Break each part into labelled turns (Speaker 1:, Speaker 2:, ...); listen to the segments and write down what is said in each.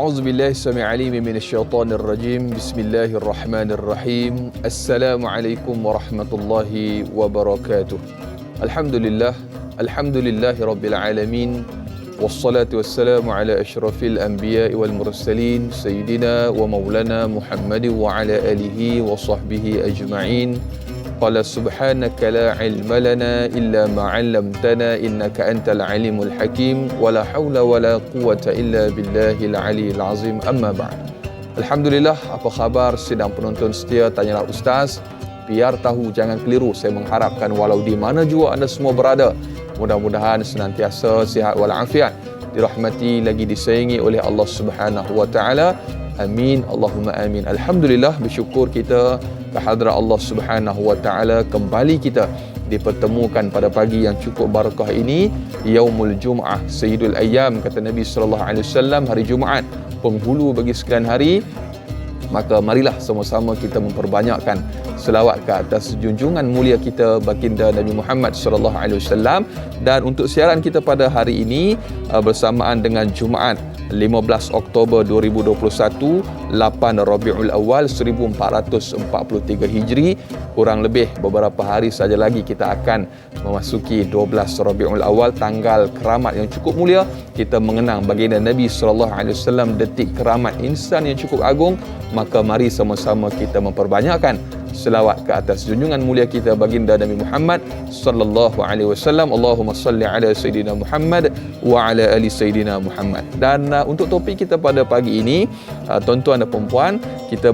Speaker 1: أعوذ بالله السميع العليم من الشيطان الرجيم بسم الله الرحمن الرحيم السلام عليكم ورحمة الله وبركاته الحمد لله رب العالمين والصلاة والسلام على أشرف الأنبياء والمرسلين سيدنا ومولانا محمد وعلى آله وصحبه أجمعين قال سبحانك لا علم لنا إلا ما علمتنا إنك أنت العليم الحكيم ولا حول ولا قوة إلا بالله العلي العظيم أما بعد. Alhamdulillah, apa khabar sedang penonton setia Tanyalah Ustaz? Biar tahu jangan keliru, saya mengharapkan walau di mana jua anda semua berada, mudah-mudahan senantiasa sihat walafiat, dirahmati lagi disayangi oleh Allah Subhanahu wa taala. Amin, Allahumma amin. Alhamdulillah, bersyukur kita kehadrat Allah Subhanahu wa taala, kembali kita dipertemukan pada pagi yang cukup barakah ini, Yaumul Jum'ah, Sayyidul Ayyam, kata Nabi sallallahu alaihi wasallam, hari Jumaat penghulu bagi sekian hari. Maka marilah sama-sama kita memperbanyakkan selawat ke atas junjungan mulia kita baginda Nabi Muhammad sallallahu alaihi wasallam. Dan untuk siaran kita pada hari ini bersamaan dengan Jumaat 15 Oktober 2021, 8 Rabiul Awal 1443 Hijri, kurang lebih beberapa hari saja lagi kita akan memasuki 12 Rabiul Awal, tanggal keramat yang cukup mulia. Kita mengenang baginda Nabi sallallahu alaihi wasallam, detik keramat insan yang cukup agung. Maka mari sama-sama kita memperbanyakkan selawat ke atas junjungan mulia kita baginda Nabi Muhammad sallallahu alaihi wasallam. Allahumma salli ala sayidina Muhammad wa ala ali sayidina Muhammad. Dan untuk topik kita pada pagi ini, tuan-tuan dan puan-puan, kita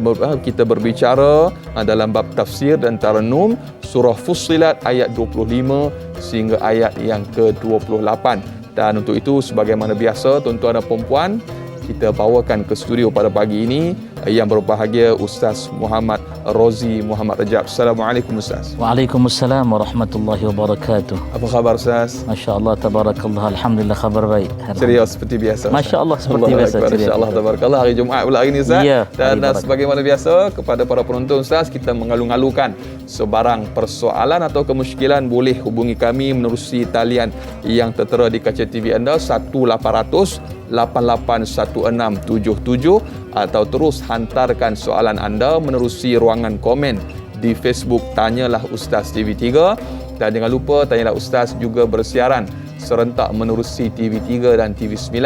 Speaker 1: berbicara dalam bab tafsir dan tarannum surah Fussilat ayat 25 sehingga ayat yang ke-28. Dan untuk itu, sebagaimana biasa, tuan-tuan dan puan-puan, kita bawakan ke studio pada pagi ini yang berbahagia Ustaz Muhammad Rozi Muhammad Rajab. Assalamualaikum Ustaz.
Speaker 2: Waalaikumsalam warahmatullahi wabarakatuh.
Speaker 1: Apa khabar Ustaz?
Speaker 2: Masya-Allah, tabarakallah, alhamdulillah, khabar baik.
Speaker 1: Ceria seperti biasa.
Speaker 2: Masya-Allah, seperti biasa.
Speaker 1: Masya-Allah, tabarakallah, hari Jumaat pula hari ini Ustaz.
Speaker 2: Ya,
Speaker 1: dan sebagaimana biasa, kepada para penonton Ustaz, kita mengalu-alukan sebarang persoalan atau kemusykilan, boleh hubungi kami menerusi talian yang tertera di kaca TV anda 1800 881677, atau terus hantarkan soalan anda menerusi ruangan komen di Facebook Tanyalah Ustaz TV3. Dan jangan lupa Tanyalah Ustaz juga bersiaran serentak menerusi TV3 dan TV9.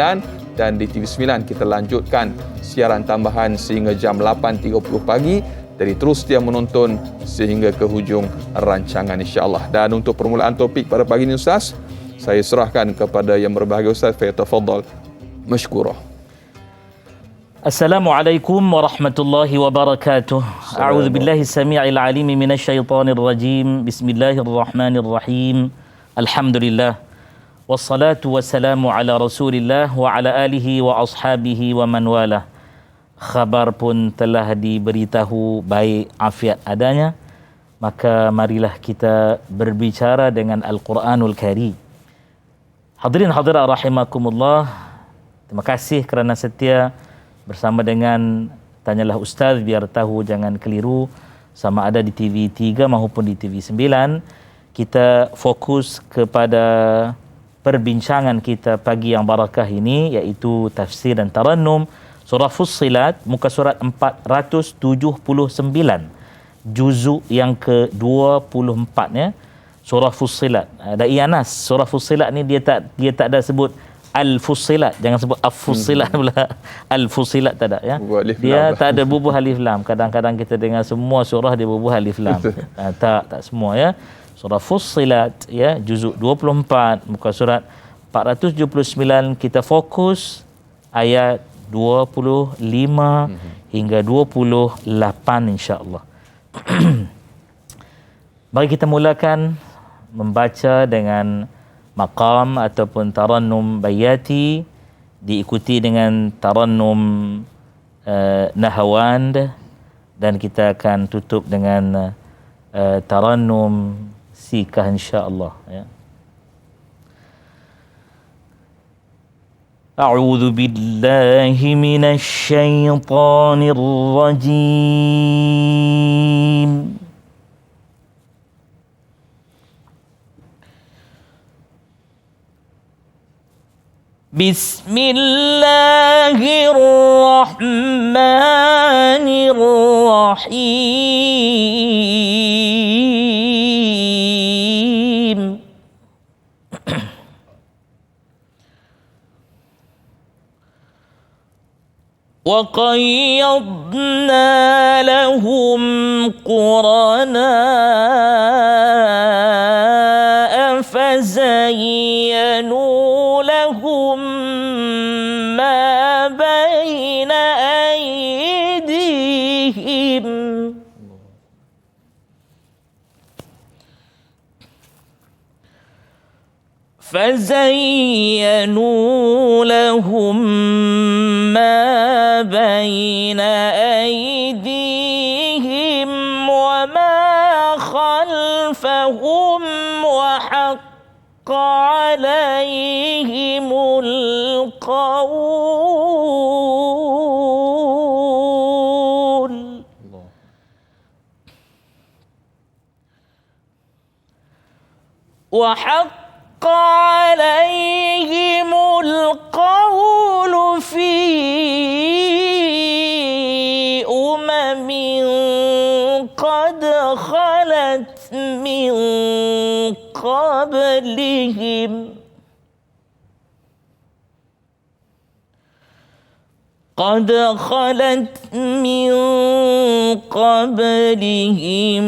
Speaker 1: Dan di TV9 kita lanjutkan siaran tambahan sehingga jam 8.30 pagi. Jadi terus dia menonton sehingga ke hujung rancangan, insya-Allah. Dan untuk permulaan topik pada pagi ini Ustaz, saya serahkan kepada yang berbahagia Ustaz. Falyatafaddal mashkura.
Speaker 2: Assalamualaikum warahmatullahi wabarakatuh. A'udzu billahi samii'il 'aliim minasyaitonir rajim. Bismillahirrahmanirrahim. Alhamdulillah. Wassalatu wassalamu ala Rasulillah wa ala alihi wa ashabihi wa man walah. Khabar pun telah diberitahu baik afiat adanya, maka marilah kita berbicara dengan Al-Quranul Karim. Hadirin hadirat rahimakumullah, terima kasih kerana setia bersama dengan Tanyalah Ustaz. Biar tahu jangan keliru, sama ada di TV3 maupun di TV9. Kita fokus kepada perbincangan kita pagi yang barakah ini, iaitu tafsir dan tarannum surah Fussilat, muka surat 479, juzuk yang ke-24 ya. Surah Fussilat. Ada Ianas, surah Fussilat ni dia tak ada sebut Al-Fussilat, jangan sebut Af-Fussilat pula. Al-Fussilat tak ada ya. Dia tak ada bubuh alif lam. Kadang-kadang kita dengar semua surah dia bubuh alif lam. Tak semua ya. Surah Fussilat ya, juzuk 24, muka surat 479. Kita fokus ayat 25 hingga 28 insya-Allah. Mari kita mulakan membaca dengan maqam ataupun tarannum bayati, diikuti dengan tarannum nahawand, dan kita akan tutup dengan tarannum sikah insya-Allah ya. A'udzu billahi minasy syaithanir rajim. Bismillahirrahmanirrahim. الرحيم وقيضنا لهم قرناء فزينوا لهم ما بين أيديهم ما بين أيديهم وما خلفهم وحق عليهم القول وحق عليهم القول في أمم قد خلت من قبلهم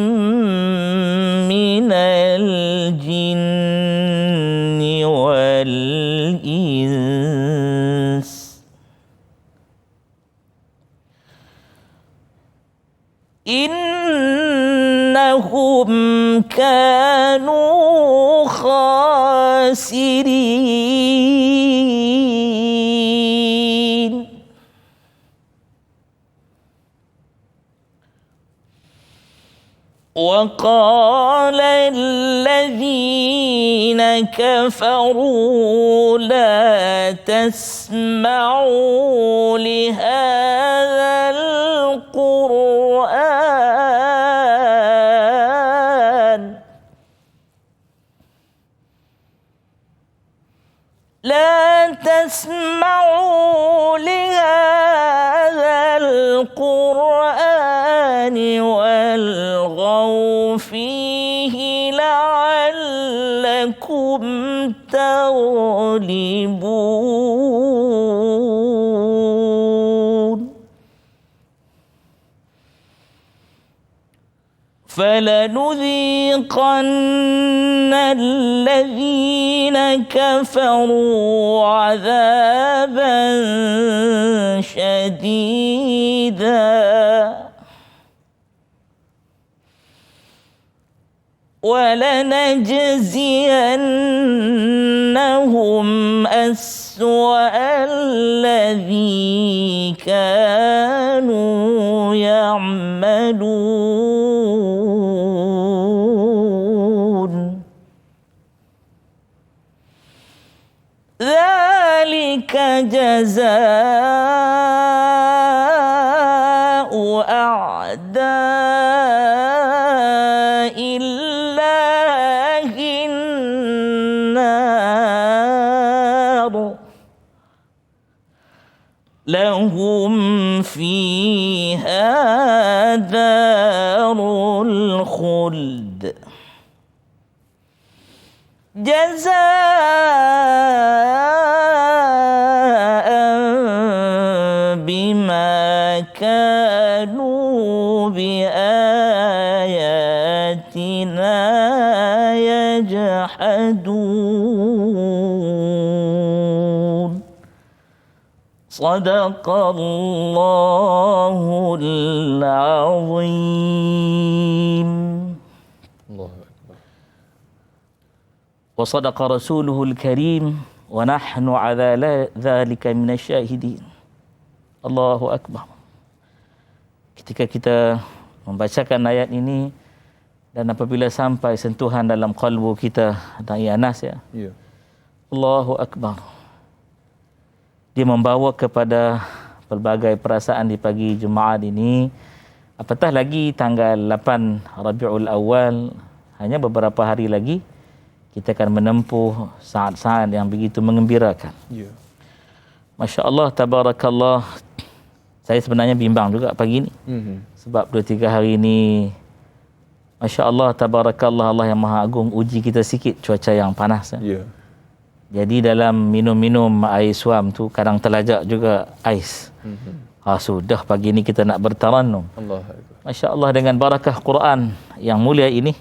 Speaker 2: من الجن والإنس إنهم كانوا خاسرين وقال الذين كفروا لا تسمعوا لهذا القرآن لا تسمعوا لهذا القرآن والغوا فيه لعلكم تغلبون فلنذيقن الذين كفروا عذابا شديدا ولنجزينهم أسوأ الذي كانوا يعملون ذلك جزاء أعداء الله النار لهم فيها دار الخلد جزاء بما كانوا بآياتنا يجحدون صدق الله العظيم
Speaker 1: الله أكبر.
Speaker 2: وصدق رسوله الكريم ونحن على ذلك من الشاهدين. Allahu Akbar. Ketika kita membacakan ayat ini dan apabila sampai sentuhan dalam kalbu kita dan Anas ya.
Speaker 1: Ya.
Speaker 2: Allahu Akbar. Dia membawa kepada pelbagai perasaan di pagi Jumaat ini. Apatah lagi tanggal 8 Rabiul Awal, hanya beberapa hari lagi kita akan menempuh saat-saat yang begitu mengembirakan.
Speaker 1: Ya.
Speaker 2: Masya Allah, tabarakallah. Saya sebenarnya bimbang juga pagi ni. Sebab 2-3 hari ni, Masya Allah, Tabarakallah, Allah yang Maha Agung uji kita sikit cuaca yang panas.
Speaker 1: Ya.
Speaker 2: Jadi dalam minum-minum air suam tu kadang terlajak juga ais. Sudah pagi ni kita nak bertarannum.
Speaker 1: Allah.
Speaker 2: Masya Allah, dengan barakah Quran yang mulia ini,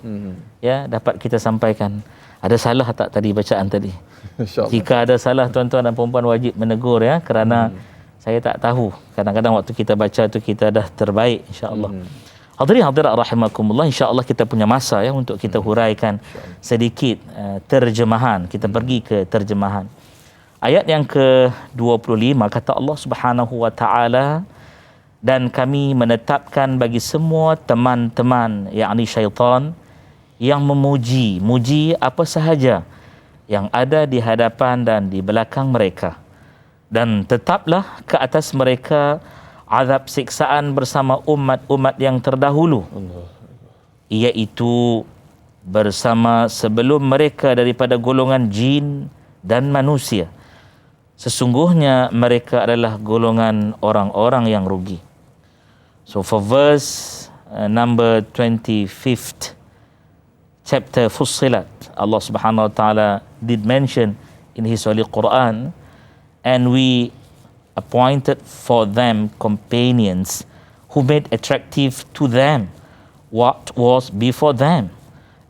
Speaker 2: ya, dapat kita sampaikan. Ada salah tak tadi bacaan tadi?
Speaker 1: InsyaAllah.
Speaker 2: Jika ada salah, tuan-tuan dan perempuan wajib menegur, ya, kerana saya tak tahu. Kadang-kadang waktu kita baca tu kita dah terbaik, insya-Allah. Hadirin hadirat rahimakumullah, insya-Allah kita punya masa, ya, untuk kita huraikan sedikit terjemahan. Kita pergi ke terjemahan. Ayat yang ke-25 kata Allah Subhanahu wa taala, dan kami menetapkan bagi semua teman-teman, yakni syaitan, yang muji apa sahaja yang ada di hadapan dan di belakang mereka, dan tetaplah ke atas mereka azab siksaan bersama umat-umat yang terdahulu, iaitu bersama sebelum mereka daripada golongan jin dan manusia. Sesungguhnya mereka adalah golongan orang-orang yang rugi. So for verse number 25th chapter Fussilat, Allah Subhanahu wa taala did mention in his holy Quran, and we appointed for them companions who made attractive to them what was before them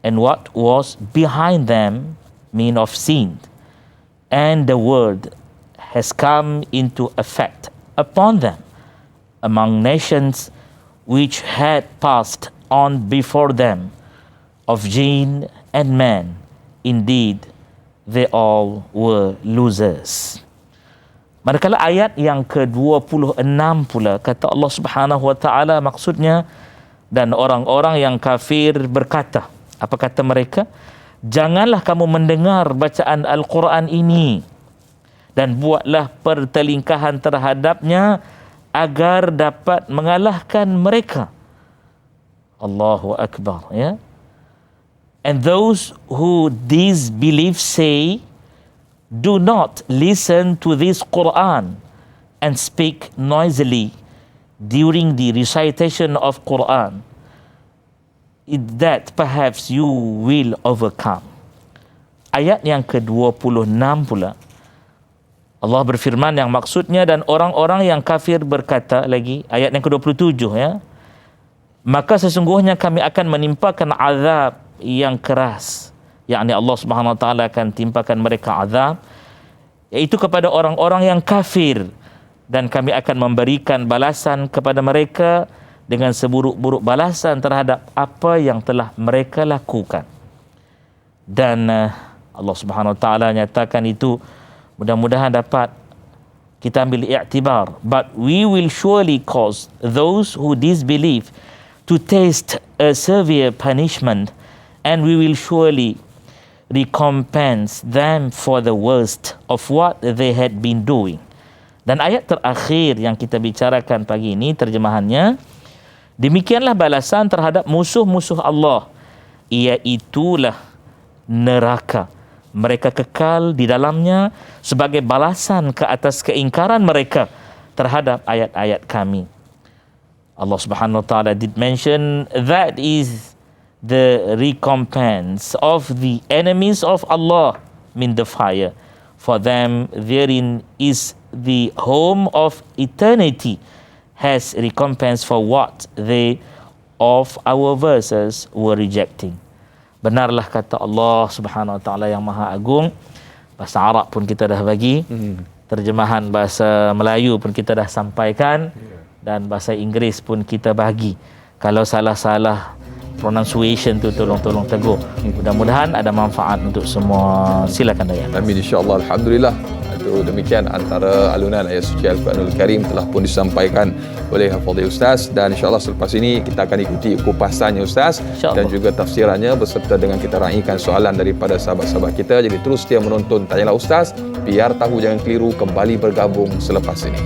Speaker 2: and what was behind them, mean of sin. And the word has come into effect upon them among nations which had passed on before them, of jinn and man. Indeed, they all were losers. Manakala ayat yang ke-26 pula kata Allah Subhanahu wa taala, maksudnya, dan orang-orang yang kafir berkata, apa kata mereka? Janganlah kamu mendengar bacaan Al-Quran ini dan buatlah pertelingkahan terhadapnya agar dapat mengalahkan mereka. Allahu Akbar, ya. And those who disbelieve say, do not listen to this Quran and speak noisily during the recitation of Quran, that perhaps you will overcome. Ayat yang ke-26 pula, Allah berfirman yang maksudnya, dan orang-orang yang kafir berkata lagi, ayat yang ke-27, ya, maka sesungguhnya kami akan menimpakan azab yang keras, yakni Allah Subhanahu wa taala akan timpakan mereka azab, iaitu kepada orang-orang yang kafir, dan kami akan memberikan balasan kepada mereka dengan seburuk-buruk balasan terhadap apa yang telah mereka lakukan. Dan Allah Subhanahu wa taala nyatakan itu, mudah-mudahan dapat kita ambil i'tibar. But we will surely cause those who disbelieve to taste a severe punishment, and we will surely recompense them for the worst of what they had been doing. Dan ayat terakhir yang kita bicarakan pagi ini, terjemahannya, demikianlah balasan terhadap musuh-musuh Allah, iaitulah neraka. Mereka kekal di dalamnya sebagai balasan ke atas keingkaran mereka terhadap ayat-ayat kami. Allah Subhanahu wa taala did mention that is the recompense of the enemies of Allah, mean the fire. For them therein is the home of eternity, has recompense for what they of our verses were rejecting. Benarlah kata Allah Subhanahu wa taala yang Maha Agung. Bahasa Arab pun kita dah bagi, terjemahan bahasa Melayu pun kita dah sampaikan, dan bahasa Inggeris pun kita bagi. Kalau salah-salah pronunciation tu tolong tegur. Mudah-mudahan ada manfaat untuk semua. Silakan Dayan.
Speaker 1: Amin, insya-Allah. Alhamdulillah. Itu demikian antara alunan ayat suci Al-Quranul Karim telah pun disampaikan oleh Hafidh Ustaz, dan insya-Allah selepas ini kita akan ikuti kupasannya Ustaz dan juga tafsirannya beserta dengan kita raikan soalan daripada sahabat-sahabat kita. Jadi terus setia menonton Tanyalah Ustaz, biar tahu jangan keliru, kembali bergabung selepas ini.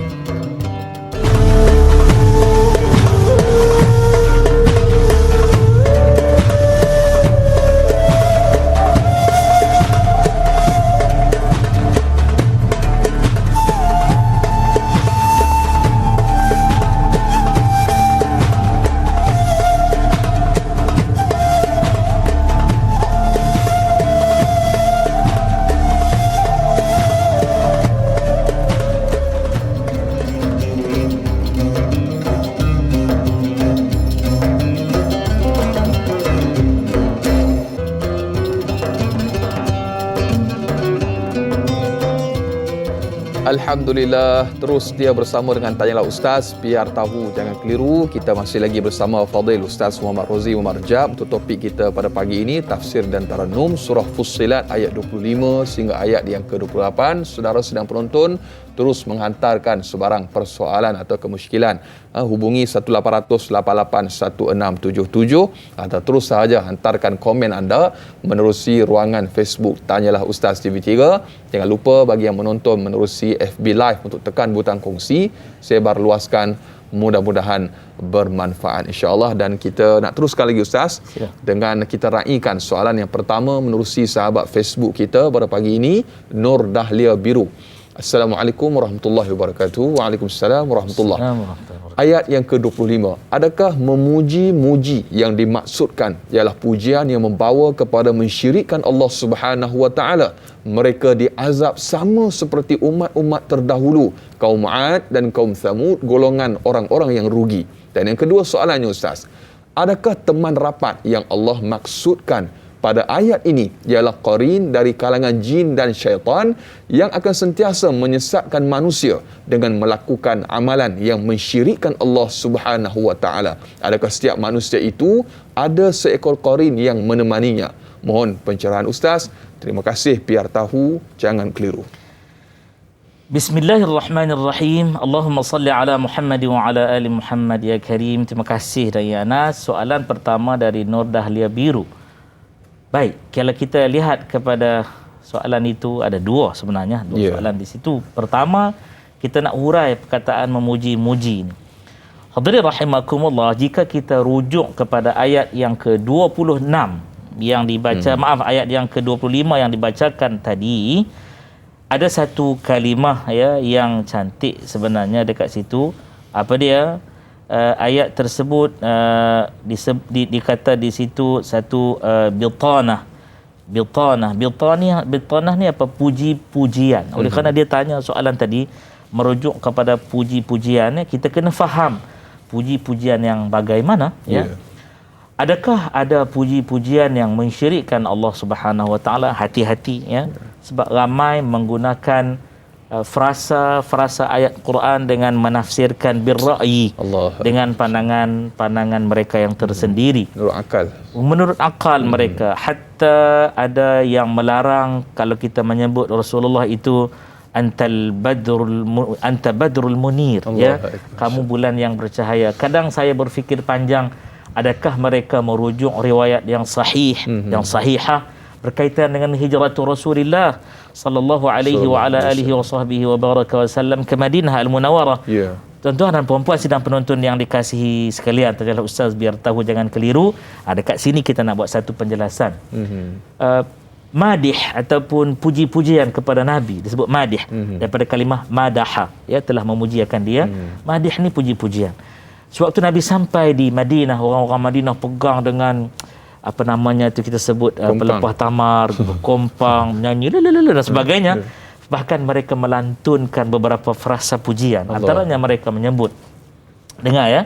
Speaker 1: Alhamdulillah, terus dia bersama dengan Tanyalah Ustaz, biar tahu jangan keliru. Kita masih lagi bersama Fadil Ustaz Muhammad Rozi Umar Jab. Untuk topik kita pada pagi ini, tafsir dan taranum surah Fussilat ayat 25 sehingga ayat yang ke-28. Saudara sedang penonton terus menghantarkan sebarang persoalan atau kemusykilan, hubungi 18881677 atau terus sahaja hantarkan komen anda menerusi ruangan Facebook Tanyalah Ustaz TV3. Jangan lupa bagi yang menonton menerusi FB Live untuk tekan butang kongsi, sebar luaskan, mudah-mudahan bermanfaat insya-Allah. Dan kita nak teruskan lagi Ustaz dengan kita raikan soalan yang pertama menerusi sahabat Facebook kita pada pagi ini, Nur Dahlia Biru. Assalamualaikum warahmatullahi wabarakatuh. Waalaikumsalam warahmatullahi wabarakatuh. Ayat yang ke-25. Adakah memuji-muji yang dimaksudkan ialah pujian yang membawa kepada mensyirikkan Allah Subhanahu wa taala? Mereka diazab sama seperti umat-umat terdahulu, kaum 'Ad dan kaum Thamud, golongan orang-orang yang rugi. Dan yang kedua soalannya Ustaz, adakah teman rapat yang Allah maksudkan pada ayat ini ialah qarin dari kalangan jin dan syaitan yang akan sentiasa menyesatkan manusia dengan melakukan amalan yang mensyirikkan Allah Subhanahu wa taala? Adakah setiap manusia itu ada seekor qarin yang menemaninya? Mohon pencerahan Ustaz. Terima kasih, biar tahu jangan keliru.
Speaker 2: Bismillahirrahmanirrahim. Allahumma salli ala Muhammad wa ala ali Muhammad ya Karim. Terima kasih Daya Anas. Soalan pertama dari Nur Dahlia Biru. Baik, kalau kita lihat kepada soalan itu, ada dua sebenarnya, soalan di situ. Pertama, kita nak hurai perkataan memuji-muji ini. Hadirin rahimakumullah, jika kita rujuk kepada ayat yang ke-26 yang dibaca, ayat yang ke-25 yang dibacakan tadi, ada satu kalimah ya yang cantik sebenarnya dekat situ. Apa dia? Ayat tersebut dikata di situ satu biltanah ni apa? Puji-pujian. Oleh kerana dia tanya soalan tadi merujuk kepada puji-pujian, kita kena faham puji-pujian yang bagaimana ya. Adakah ada puji-pujian yang mensyirikkan Allah Subhanahu wa taala? Hati-hati ya. Sebab ramai menggunakan frasa ayat Quran dengan menafsirkan birra'yi, dengan pandangan mereka yang tersendiri, menurut akal mereka. Hatta ada yang melarang kalau kita menyebut Rasulullah itu anta badrul munir, ya, kamu bulan yang bercahaya. Kadang saya berfikir panjang, adakah mereka merujuk riwayat yang sahih, yang sahihah berkaitan dengan hijrah Rasulullah sallallahu alaihi wa ala alihi wa sahbihi wa baraka wasallam ke Madinah Al-Munawwarah. Tuan-tuan dan puan-puan sidang penonton yang dikasihi sekalian, Tanyalah Ustaz biar tahu jangan keliru. Dekat sini kita nak buat satu penjelasan. Madih ataupun puji-pujian kepada Nabi disebut madih daripada kalimah madaha, ya, telah memuji akan dia. Madih ni puji-pujian. Sewaktu Nabi sampai di Madinah, orang-orang Madinah pegang dengan apa namanya itu kita sebut pelepah tamar, kompang, menyanyi dan sebagainya. Bahkan mereka melantunkan beberapa frasa pujian. Antaranya mereka menyebut, dengar ya,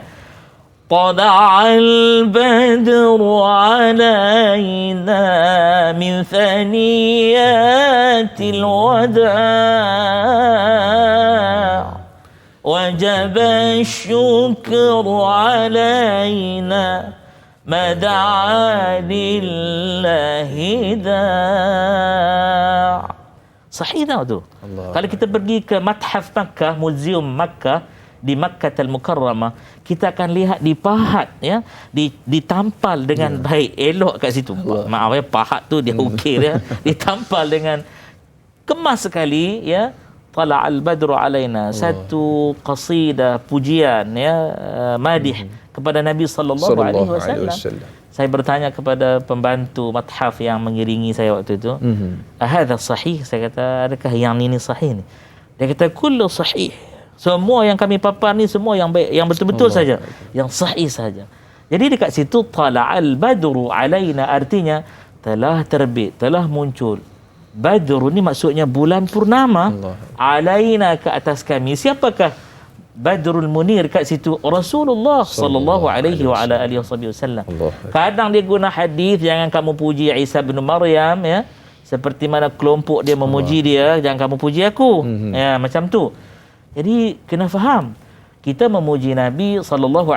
Speaker 2: Tala'al badru alayna min thaniyatil wada' wajaba syukru alayna Mada'a lillahi da'. Sahih tak tu? Kalau kita pergi ke Mathaf Makkah, Museum Makkah di Makkah Al-Mukarramah, kita akan lihat dipahat ya, ditampal dengan baik, elok kat situ. Maaf ya, pahat tu dia ukir ya, ditampal dengan kemas sekali ya. Tala'al badru alaina, satu qasidah pujian ya, madih kepada Nabi sallallahu alaihi wasallam. Saya bertanya kepada pembantu mathaf yang mengiringi saya waktu itu, "Hadza sahih?" Saya kata, "Adakah yang ini sahih ni?" Dia kata, "Kullu sahih." Semua yang kami papan ni semua yang baik, yang betul-betul saja, yang sahih saja. Jadi dekat situ tala'al badru alaina artinya telah terbit, telah muncul. Badru ni maksudnya bulan purnama, alaina ke atas kami. Siapakah Badrul Munir kat situ? Rasulullah sallallahu alaihi wa ala alihi wasallam. Kadang dia guna hadis, jangan kamu puji Isa bin Maryam ya, seperti mana kelompok dia memuji dia, jangan kamu puji aku. Ya, macam tu. Jadi kena faham, kita memuji Nabi SAW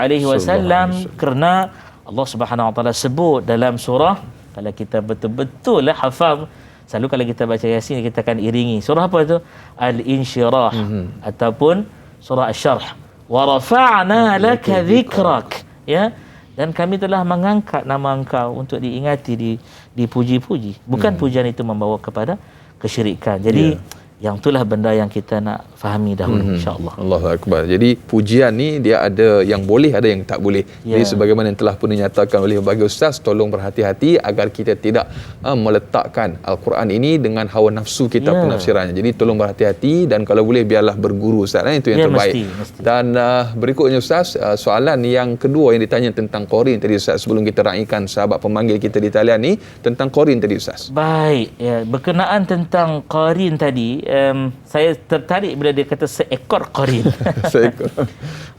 Speaker 2: kerana Allah Subhanahu Wa Taala sebut dalam surah, kalau kita betul-betul hafal, selalu kalau kita baca Yasin kita akan iringi. Surah apa itu? Al-Insyirah ataupun surah Asy-Syarh. Wa rafa'na laka dzikrak. Ya. Dan kami telah mengangkat nama engkau untuk diingati, dipuji-puji. Bukan pujian itu membawa kepada kesyirikan. Jadi yang itulah benda yang kita nak fahami dahulu, insya-Allah.
Speaker 1: Allahu Akbar. Jadi pujian ni dia ada yang boleh, ada yang tak boleh. Jadi sebagaimana yang telah pun dinyatakan oleh berbagai ustaz, tolong berhati-hati agar kita tidak meletakkan Al-Quran ini dengan hawa nafsu kita penafsirannya. Jadi tolong berhati-hati dan kalau boleh biarlah berguru ustaz, itu yang terbaik. Mesti. Dan berikutnya ustaz, soalan yang kedua yang ditanya tentang qarin tadi ustaz, sebelum kita raikan sahabat pemanggil kita di talian ni tentang qarin tadi ustaz.
Speaker 2: Baik, ya, berkenaan tentang qarin tadi, saya tertarik bila dia kata seekor qarin.
Speaker 1: Seekor.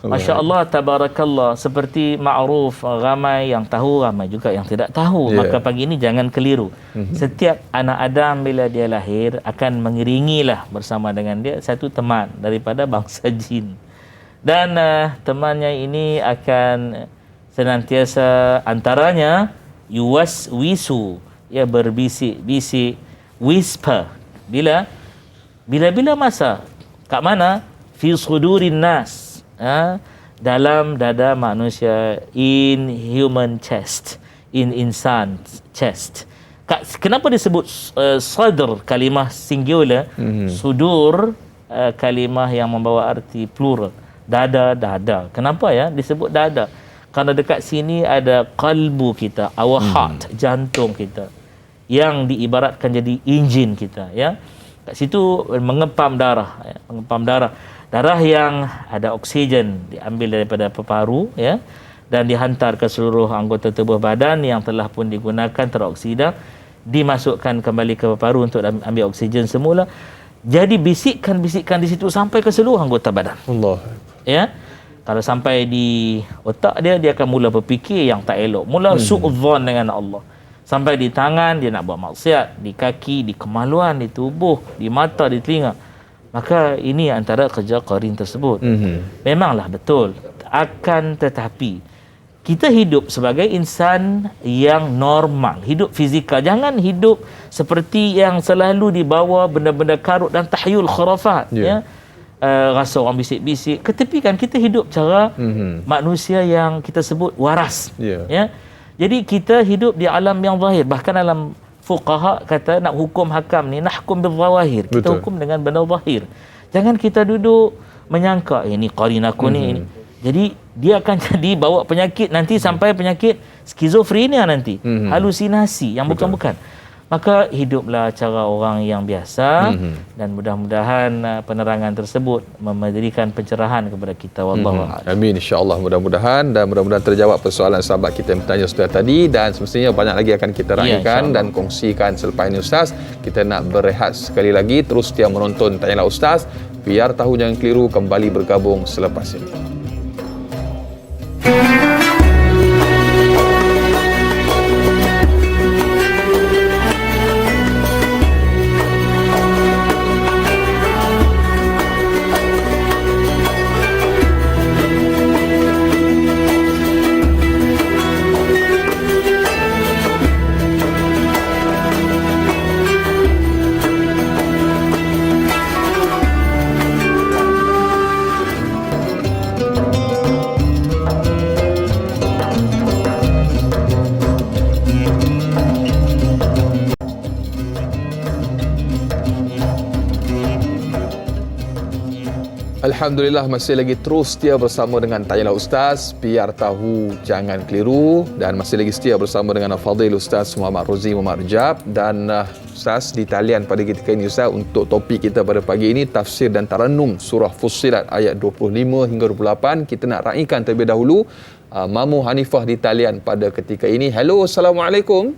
Speaker 2: Masya Allah, tabarakallah. Seperti ma'ruf, ramai yang tahu, ramai juga yang tidak tahu. Maka pagi ini jangan keliru. Setiap anak Adam bila dia lahir akan mengiringilah bersama dengan dia satu teman daripada bangsa jin. Dan temannya ini akan senantiasa antaranya yuwaswisu, ya, berbisik-bisik, whisper. Bila masa kat mana? Fi sudurin nas, dalam dada manusia, in human chest, in insan chest. Kenapa disebut sadr, kalimah singular, sudur kalimah yang membawa arti plural, dada. Kenapa ya disebut dada? Karena dekat sini ada qalbu kita, our heart, jantung kita, yang diibaratkan jadi enjin kita, ya. Kat situ mengepam darah, darah yang ada oksigen diambil daripada peparu, ya, dan dihantar ke seluruh anggota tubuh badan yang telah pun digunakan teroksida, dimasukkan kembali ke peparu untuk ambil oksigen semula. Jadi bisikan-bisikan di situ sampai ke seluruh anggota badan.
Speaker 1: Allah.
Speaker 2: Ya. Kalau sampai di otak dia akan mula berfikir yang tak elok, mula su'udzon dengan Allah. Sampai di tangan dia nak buat maksiat, di kaki, di kemaluan, di tubuh, di mata, di telinga. Maka ini antara kerja qarin tersebut. Memanglah betul. Akan tetapi kita hidup sebagai insan yang normal, hidup fizikal. Jangan hidup seperti yang selalu dibawa benda-benda karut dan tahyul khurafat, ya. Rasa orang bisik-bisik. Ketepikan kita hidup cara manusia yang kita sebut waras, ya. Jadi kita hidup di alam yang zahir. Bahkan dalam fuqaha kata nak hukum hakam ni nahkum bil zawahir. Kita hukum dengan benda zahir. Jangan kita duduk menyangka ini qarin aku ni. Jadi dia akan jadi bawa penyakit nanti sampai penyakit skizofrenia nanti. Halusinasi yang bukan-bukan. Maka hiduplah cara orang yang biasa dan mudah-mudahan penerangan tersebut memberikan pencerahan kepada kita. Wallahu a'lam.
Speaker 1: Amin, insya-Allah, mudah-mudahan terjawab persoalan sahabat kita yang bertanya sudah tadi, dan semestinya banyak lagi akan kita raikan dan kongsikan selepas ini ustaz. Kita nak berehat sekali lagi, terus setia menonton Tanyalah Ustaz. Biar tahu jangan keliru, kembali bergabung selepas ini. Alhamdulillah, masih lagi terus setia bersama dengan Tanyalah Ustaz. Biar tahu jangan keliru, dan masih lagi setia bersama dengan Al-Fadhil Ustaz Muhammad Rozi Muhammad Rajab. Dan Ustaz di talian pada ketika ini Ustaz, untuk topik kita pada pagi ini tafsir dan tarannum surah Fussilat ayat 25 hingga 28. Kita nak raikan terlebih dahulu. Mamu Hanifah di talian pada ketika ini. Hello, Assalamualaikum.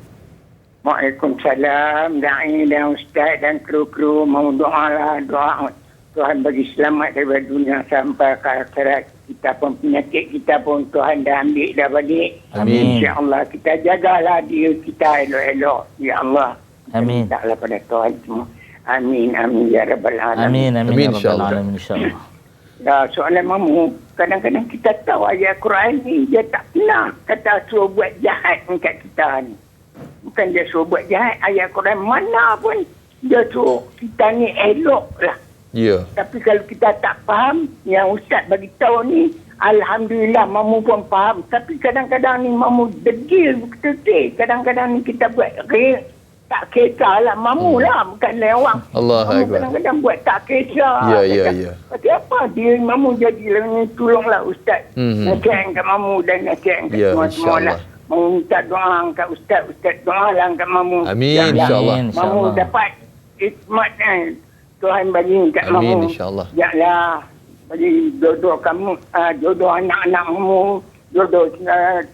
Speaker 3: Waalaikumsalam. Da'i dan Ustaz dan kru-kru mau doalah, doa Tuhan bagi selamat daripada dunia sampai ke akhirat. Kita pun penyakit kita pun Tuhan dah ambil dah balik.
Speaker 2: Amin.
Speaker 3: InsyaAllah kita jagalah diri kita elok-elok. Ya Allah.
Speaker 2: Amin.
Speaker 3: Mintalah pada Tuhan semua. Amin, amin ya rabbal alamin.
Speaker 2: Amin, amin,
Speaker 1: Amin,
Speaker 2: ya rabbal
Speaker 1: insyaAllah.
Speaker 2: alamin, insyaAllah.
Speaker 3: Ya, soalan mamu, kadang-kadang kita tahu ayat Quran ni dia tak pernah kata suruh buat jahat dekat kita ni. Bukan dia suruh buat jahat, ayat Quran mana pun dia suruh kita ni elok lah.
Speaker 1: Ya.
Speaker 3: Tapi kalau kita tak faham, yang Ustaz bagi tahu ni, alhamdulillah mamu pun faham. Tapi kadang-kadang ni mamu degil betul-betul. Kadang-kadang ni kita buat tak kisah lah. Mamu lah, bukan lain orang.
Speaker 1: Allah
Speaker 3: Mamu
Speaker 1: Akbar.
Speaker 3: kadang-kadang buat tak kisah.
Speaker 1: Ya, ya, ya.
Speaker 3: Tapi apa dia mamu jadi ni, tolonglah Ustaz.
Speaker 1: Mhm.
Speaker 3: Nasihat kat mamu dan nasihat kat
Speaker 1: Ya,
Speaker 3: semua-semua lah.
Speaker 1: insyaAllah.
Speaker 3: Mamu minta doa kat Ustaz. Ustaz doa lah kat mamu.
Speaker 1: Amin,
Speaker 3: Yang
Speaker 1: insyaAllah.
Speaker 2: Amin,
Speaker 3: Mamu
Speaker 2: insyaAllah.
Speaker 3: dapat hikmat kan. Tuhan bagi kat
Speaker 1: Amin,
Speaker 3: mamu.
Speaker 1: insyaAllah.
Speaker 3: Janganlah bagi jodoh kamu, jodoh anak-anak kamu, jodoh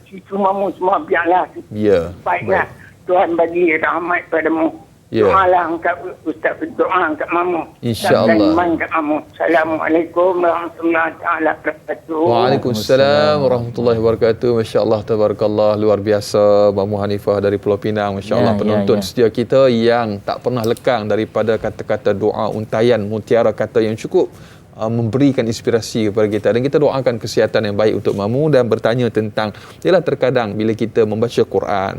Speaker 3: cucu kamu semua biarlah.
Speaker 1: Ya.
Speaker 3: Baiklah. Tuhan bagi rahmat padamu.
Speaker 1: Ya.
Speaker 3: Doalah kat Ustaz berdoa kat mamu.
Speaker 1: InsyaAllah.
Speaker 3: Dan iman kat mamu. Assalamualaikum warahmatullahi taala wabarakatuh.
Speaker 1: Waalaikumsalam warahmatullahi wabarakatuh. Masya-Allah, tabarakallah, luar biasa Mamu Hanifah dari Pulau Pinang. Masya-Allah,
Speaker 2: Ya,
Speaker 1: penonton
Speaker 2: ya, ya.
Speaker 1: setia kita yang tak pernah lekang daripada kata-kata doa untayan mutiara kata yang cukup memberikan inspirasi kepada kita, dan kita doakan kesihatan yang baik untuk Mamu dan bertanya tentang ialah terkadang bila kita membaca Quran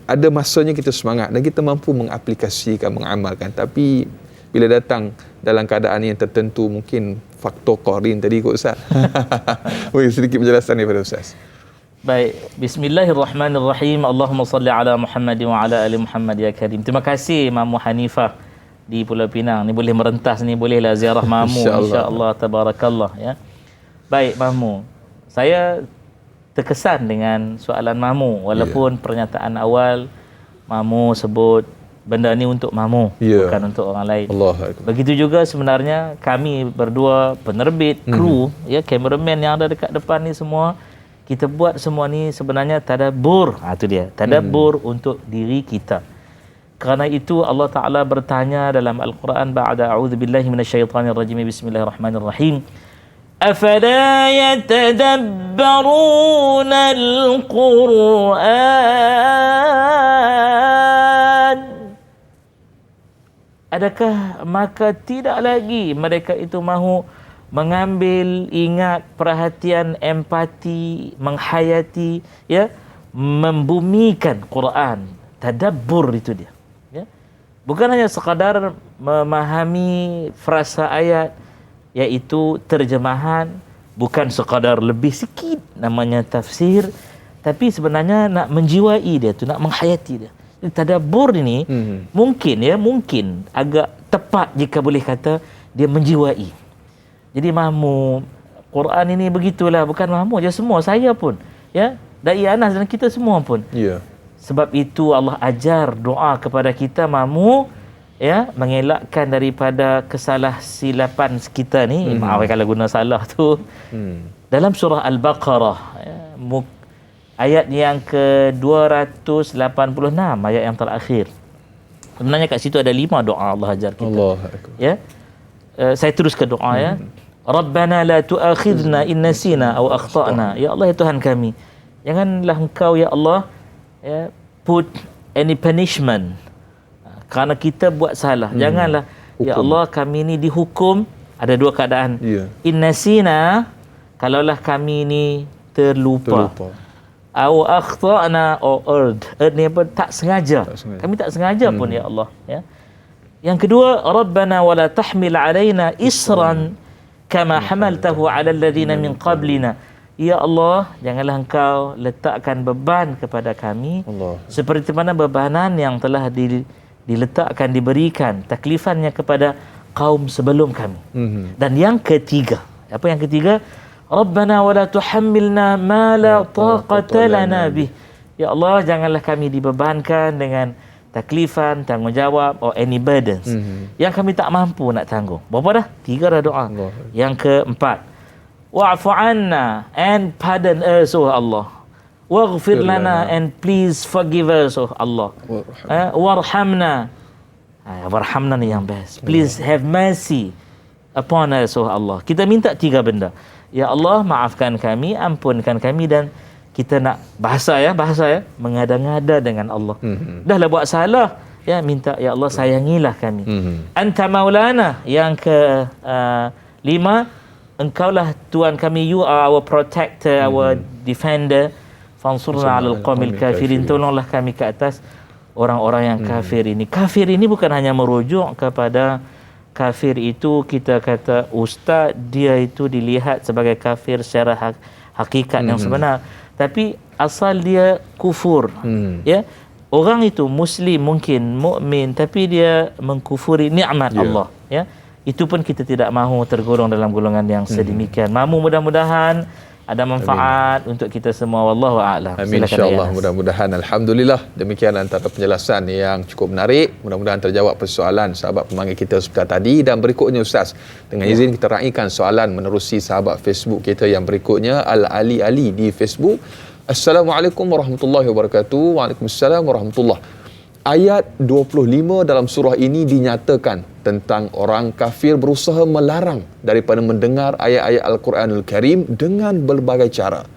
Speaker 1: ada masanya kita semangat dan kita mampu mengaplikasikan, mengamalkan, tapi bila datang dalam keadaan yang tertentu, mungkin faktor qarin tadi kot Ustaz. Boleh sedikit penjelasan daripada Ustaz?
Speaker 2: Baik, bismillahirrahmanirrahim. Allahumma salli ala Muhammad wa ala ali Muhammad ya karim. Terima kasih Mamu Hanifah di Pulau Pinang. Ni boleh merentas ni, bolehlah ziarah Mamu insya-Allah, tabarakallah ya. Baik Mamu, saya terkesan dengan soalan Mamu walaupun pernyataan awal Mamu sebut benda ni untuk Mamu, bukan untuk orang lain.
Speaker 1: Allah Akbar.
Speaker 2: Begitu juga sebenarnya kami berdua penerbit, kru, ya, kameraman yang ada dekat depan ni semua, kita buat semua ni sebenarnya tadabbur. Itu dia, tadabbur untuk diri kita. Kerana itu Allah Ta'ala bertanya dalam Al-Quran ba'da a'udzubillahi minasyaitanirrajim, bismillahirrahmanirrahim, afala yatadabbaruna al-Quran, adakah maka tidak lagi mereka itu mahu mengambil, ingat, perhatian, empati, menghayati, ya, membumikan Quran. Tadabbur itu dia, ya. Bukan hanya sekadar memahami frasa ayat, iaitu terjemahan, bukan sekadar lebih sikit namanya tafsir, tapi sebenarnya nak menjiwai dia tu, nak menghayati dia. Tadabbur ini mungkin agak tepat jika boleh kata dia menjiwai. Jadi Mamu, Quran ini begitulah, bukan Mamu je, semua, saya pun, ya, Dai Anas dan kita semua pun.
Speaker 1: Ya.
Speaker 2: Sebab itu Allah ajar doa kepada kita Mamu, ya, mengelakkan daripada kesalahsilapan kita ni. Maaf kalau guna salah tu. Dalam surah Al-Baqarah, ya, ayat yang ke-286, ayat yang terakhir. Sebenarnya kat situ ada 5 doa Allah ajar kita.
Speaker 1: Allah Akbar.
Speaker 2: Ya. Saya teruskan doa, ya. Rabbana la tu'akhidna in nasina aw akhtana. Ya Allah, ya Tuhan kami, janganlah Engkau, ya Allah, ya, put any punishment kerana kita buat salah. Janganlah hukum. Ya Allah, kami ni dihukum. Ada 2 keadaan. In nasina, kalaulah kami ni terlupa. Aw akhtana, or erred ni apa, tak sengaja. Kami tak sengaja pun, ya Allah, ya. Yang kedua, Rabbana wala tahmil alaina isran kama hamaltahu ala alladhina min qablina. Ya Allah, janganlah Engkau letakkan beban kepada kami seperti mana bebanan yang telah diletakkan, diberikan taklifannya kepada kaum sebelum kami. Dan yang ketiga, apa yang ketiga? Rabbana wala tuhammilna ma la taqata lana bih. Ya Allah, janganlah kami dibebankan dengan taklifan, tanggungjawab, or any burdens yang kami tak mampu nak tanggung. Berapa dah? 3 dah doa. Yang keempat, wa'fu anna, and pardon us, oh Allah. Waghfir lana, and please forgive us, oh Allah. Warhamna. Warhamna ni yang best. Please have mercy upon us, oh Allah. Kita minta 3 benda. Ya Allah, maafkan kami, ampunkan kami, dan kita nak bahasa ya, mengada-ngada dengan Allah. Dahlah buat salah, ya, minta ya Allah sayangilah kami. Anta maulana, yang ke 5, engkaulah Tuhan kami, you are our protector, our defender. Fansurna 'alal qaumil kafirin, tolonglah kami ke atas orang-orang yang kafir ini. Kafir ini bukan hanya merujuk kepada kafir itu kita kata ustaz dia itu dilihat sebagai kafir secara hakikat yang sebenar, tapi asal dia kufur. Ya, orang itu muslim mungkin mukmin tapi dia mengkufuri nikmat Allah, ya. Itu pun kita tidak mahu tergolong dalam golongan yang sedemikian. Mahu mudah-mudahan ada manfaat untuk kita semua. Wallahu a'lam.
Speaker 1: Amin, insya-Allah. Mudah-mudahan. Alhamdulillah, demikian antara penjelasan yang cukup menarik. Mudah-mudahan terjawab persoalan sahabat pemanggil kita sebentar tadi. Dan berikutnya Ustaz, dengan izin kita raikan soalan menerusi sahabat Facebook kita yang berikutnya, Al-Ali Ali di Facebook. Assalamualaikum warahmatullahi wabarakatuh. Waalaikumsalam warahmatullahi. Ayat 25 dalam surah ini dinyatakan tentang orang kafir berusaha melarang daripada mendengar ayat-ayat Al-Quranul Karim dengan berbagai cara.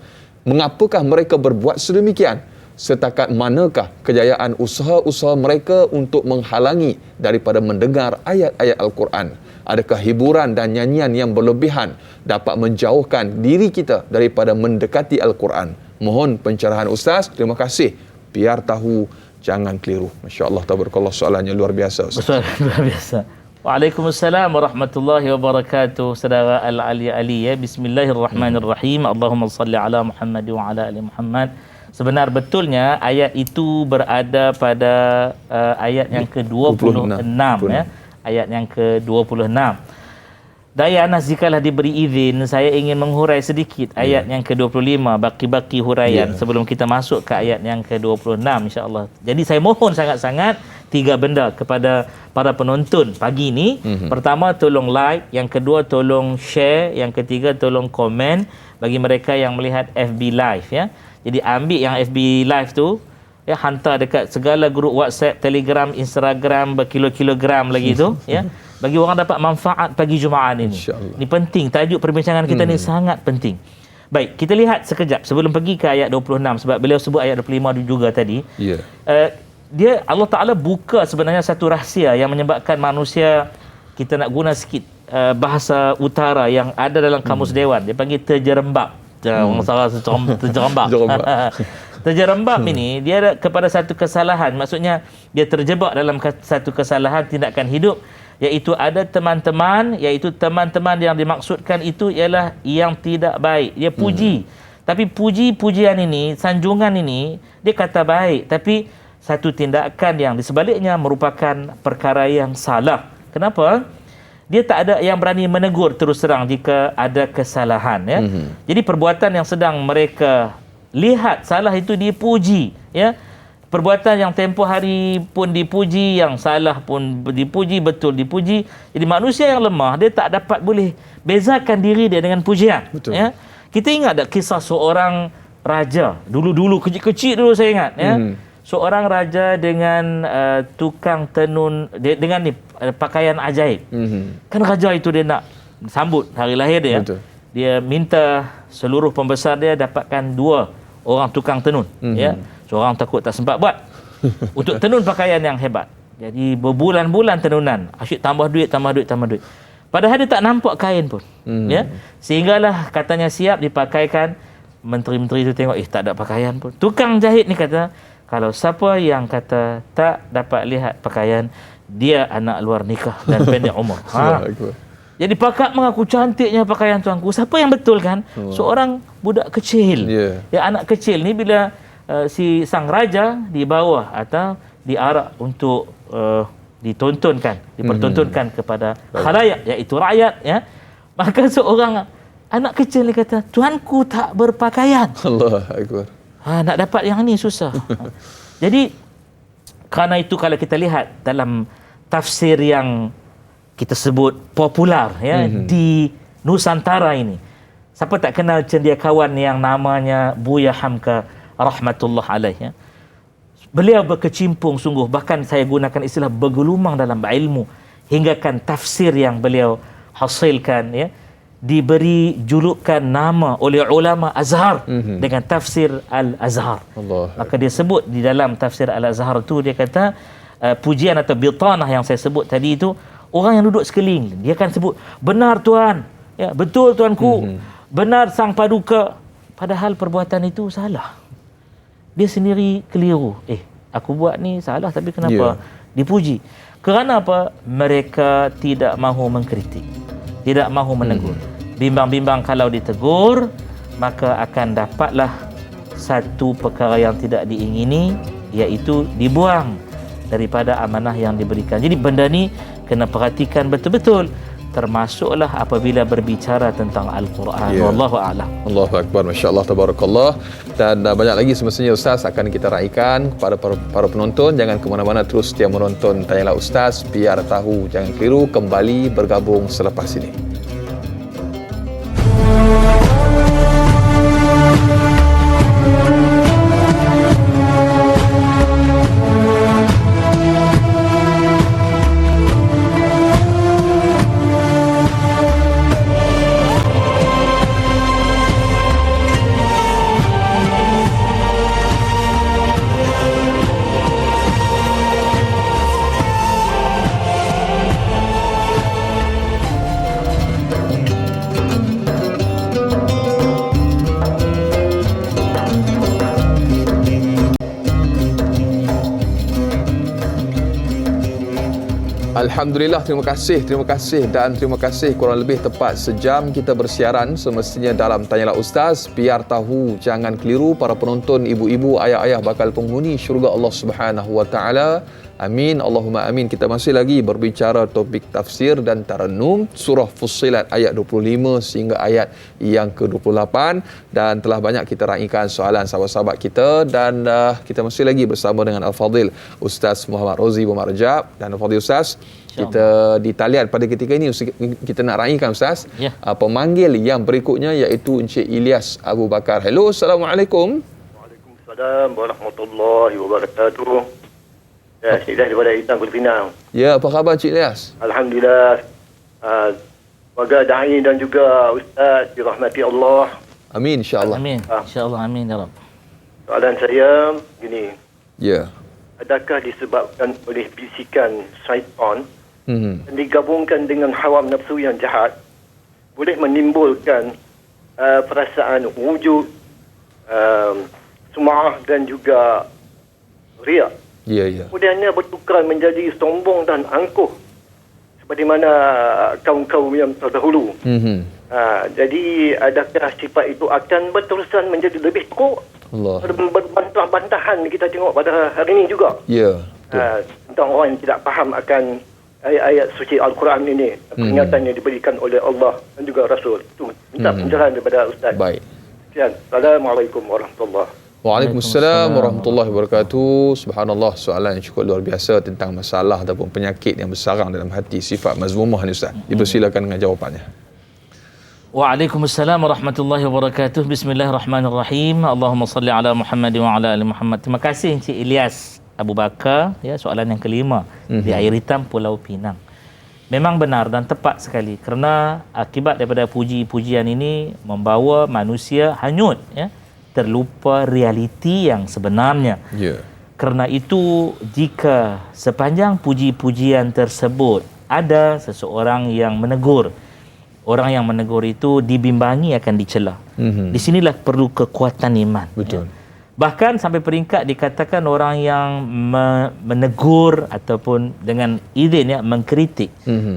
Speaker 1: Mengapakah mereka berbuat sedemikian? Setakat manakah kejayaan usaha-usaha mereka untuk menghalangi daripada mendengar ayat-ayat Al-Quran? Adakah hiburan dan nyanyian yang berlebihan dapat menjauhkan diri kita daripada mendekati Al-Quran? Mohon pencerahan Ustaz. Terima kasih. Biar tahu, jangan keliru. Masya Allah, tabarakallah, soalannya luar biasa Ustaz.
Speaker 2: Soalan luar biasa. Waalaikumsalam warahmatullahi wabarakatuh. Saudara Al-Ali Ali, ya. Bismillahirrahmanirrahim. Allahumma salli ala Muhammad wa ala ali Muhammad. Sebenar betulnya ayat itu berada pada ayat yang ke-26, ya. Ayat yang ke-26. Daya Anas, jikalah diberi izin, saya ingin menghurai sedikit ayat yang ke-25, baki-baki huraian sebelum kita masuk ke ayat yang ke-26 insya-Allah. Jadi saya mohon sangat-sangat 3 benda kepada para penonton pagi ini. Pertama, tolong like, yang kedua tolong share, yang ketiga tolong komen bagi mereka yang melihat FB live, ya. Jadi ambil yang FB live tu, ya, hantar dekat segala grup WhatsApp, Telegram, Instagram, berkilo-kilogram lagi tu, ya. Bagi orang dapat manfaat pagi Jumaat ini. Ini penting, tajuk perbincangan kita ni sangat penting. Baik, kita lihat sekejap sebelum pergi ke ayat 26, sebab beliau sebut ayat 25 juga tadi. Dia, Allah Ta'ala buka sebenarnya satu rahsia yang menyebabkan manusia, kita nak guna sikit bahasa utara yang ada dalam kamus dewan, dia panggil terjerembab. Orang salah terjerembab. Terjerembab ini dia ada kepada satu kesalahan, maksudnya dia terjebak dalam satu kesalahan tindakan hidup, iaitu ada teman-teman, iaitu teman-teman yang dimaksudkan itu ialah yang tidak baik. Dia puji, tapi puji-pujian ini, sanjungan ini, dia kata baik, tapi satu tindakan yang di sebaliknya merupakan perkara yang salah. Kenapa? Dia tak ada yang berani menegur terus terang jika ada kesalahan, ya. Jadi perbuatan yang sedang mereka lihat salah itu dipuji, ya. Perbuatan yang tempoh hari pun dipuji, yang salah pun dipuji, betul dipuji. Jadi manusia yang lemah, dia tak dapat boleh bezakan diri dia dengan pujian. Betul. Ya. Kita ingat tak kisah seorang raja, dulu-dulu, kecil-kecil dulu saya ingat, ya. Seorang raja dengan tukang tenun, dengan pakaian ajaib. Kan raja itu dia nak sambut hari lahir dia. Betul. Dia minta seluruh pembesar dia dapatkan 2 orang tukang tenun, ya. Seorang takut tak sempat buat untuk tenun pakaian yang hebat. Jadi berbulan-bulan tenunan, asyik tambah duit. Padahal dia tak nampak kain pun, ya. Sehinggalah katanya siap dipakaikan. Menteri-menteri itu tengok, tak ada pakaian pun. Tukang jahit ni kata, kalau siapa yang kata tak dapat lihat pakaian, dia anak luar nikah dan pendek umur. Jadi pakak mengaku cantiknya pakaian tuanku. Siapa yang betul kan? Seorang budak kecil. Ya, anak kecil ni bila si sang raja di bawah atau diarak untuk dipertontonkan kepada khalayak, iaitu rakyat, ya. Maka seorang anak kecil ni kata, tuanku tak berpakaian. Allah Akbar. Nak dapat yang ni susah. Jadi kerana itu kalau kita lihat dalam tafsir yang kita sebut popular, ya, di Nusantara ini, siapa tak kenal cendekiawan yang namanya Buya Hamka rahmatullah alaih, ya. Beliau berkecimpung sungguh, bahkan saya gunakan istilah bergelumang dalam ilmu, hinggakan tafsir yang beliau hasilkan, ya, diberi julukan nama oleh ulama Azhar dengan tafsir Al-Azhar. Maka dia sebut di dalam tafsir Al-Azhar tu, dia kata pujian atau bitanah yang saya sebut tadi itu, orang yang duduk sekeliling dia akan sebut, benar Tuan, ya, betul Tuanku, benar Sang Paduka, padahal perbuatan itu salah. Dia sendiri keliru. Aku buat ni salah, tapi kenapa dipuji? Kerana apa? Mereka tidak mahu mengkritik, tidak mahu menegur. Bimbang-bimbang kalau ditegur, maka akan dapatlah satu perkara yang tidak diingini, iaitu dibuang daripada amanah yang diberikan. Jadi benda ni kena perhatikan betul-betul, termasuklah apabila berbicara tentang Al-Quran. Wallahu a'lam.
Speaker 1: Allahu akbar, masya-Allah, tabarakallah. Dan banyak lagi semestinya Ustaz akan kita raikan kepada para penonton. Jangan ke mana-mana, terus setia menonton Tanyalah Ustaz, biar tahu jangan keliru, kembali bergabung selepas ini. Alhamdulillah, terima kasih dan terima kasih. Kurang lebih tepat sejam kita bersiaran semestinya dalam Tanyalah Ustaz, biar tahu jangan keliru. Para penonton, ibu-ibu, ayah-ayah bakal penghuni syurga Allah Subhanahu wa taala. Amin, Allahumma amin. Kita masih lagi berbicara topik tafsir dan tarannum surah Fussilat ayat 25 sehingga ayat yang ke-28, dan telah banyak kita raikan soalan sahabat-sahabat kita, dan kita masih lagi bersama dengan Al-Fadhil Ustaz Muhammad Rozi bin Rajab. Dan Al-Fadhil Ustaz, kita di talian pada ketika ini kita nak raikan Ustaz pemanggil yang berikutnya, iaitu Encik Ilyas Abu Bakar. Hello, Assalamualaikum.
Speaker 4: Waalaikumsalam warahmatullahi wabarakatuh. Ya, Cik Ilyas daripada Hitam Kuala Pinang.
Speaker 1: Ya, apa khabar Cik Ilyas?
Speaker 4: Alhamdulillah. Semoga da'i dan juga Ustaz dirahmati Allah.
Speaker 1: Amin, insya-Allah.
Speaker 2: Amin, insya-Allah, amin ya Rabb.
Speaker 4: Soalan saya gini.
Speaker 1: Ya.
Speaker 4: Adakah disebabkan oleh bisikan syaitan dan digabungkan dengan hawa nafsu yang jahat boleh menimbulkan perasaan wujud, sum'ah dan juga riak?
Speaker 1: Ya, ya.
Speaker 4: Kemudiannya bertukar menjadi sombong dan angkuh seperti mana kaum-kaum yang terdahulu. Jadi adakah sifat itu akan berterusan menjadi lebih teruk?
Speaker 1: Allah.
Speaker 4: Berbantah-bantahan kita tengok pada hari ini juga.
Speaker 1: Ya.
Speaker 4: Tentang orang yang tidak faham akan ayat-ayat suci Al-Quran ini, peringatan yang diberikan oleh Allah dan juga Rasul. Itu minta pencerahan daripada Ustaz.
Speaker 1: Baik.
Speaker 4: Sekian. Assalamualaikum warahmatullahi.
Speaker 1: Waalaikumsalam warahmatullahi wabarakatuh. Subhanallah, soalan yang cukup luar biasa tentang masalah ataupun penyakit yang bersarang dalam hati, sifat mazmumah ni Ustaz. Dipersilakan dengan jawapannya.
Speaker 2: Waalaikumsalam warahmatullahi wabarakatuh. Bismillahirrahmanirrahim. Allahumma salli ala Muhammad wa ala ali Muhammad. Terima kasih Encik Ilyas Abu Bakar, ya, soalan yang kelima di Air Hitam Pulau Pinang. Memang benar dan tepat sekali, kerana akibat daripada puji-pujian ini membawa manusia hanyut, ya, terlupa realiti yang sebenarnya.
Speaker 1: Ya.
Speaker 2: Kerana itu, jika sepanjang puji-pujian tersebut ada seseorang yang menegur, orang yang menegur itu dibimbangi akan dicela. Di sinilah perlu kekuatan iman.
Speaker 1: Betul.
Speaker 2: Ya. Bahkan sampai peringkat dikatakan orang yang menegur ataupun dengan izin, ya, mengkritik,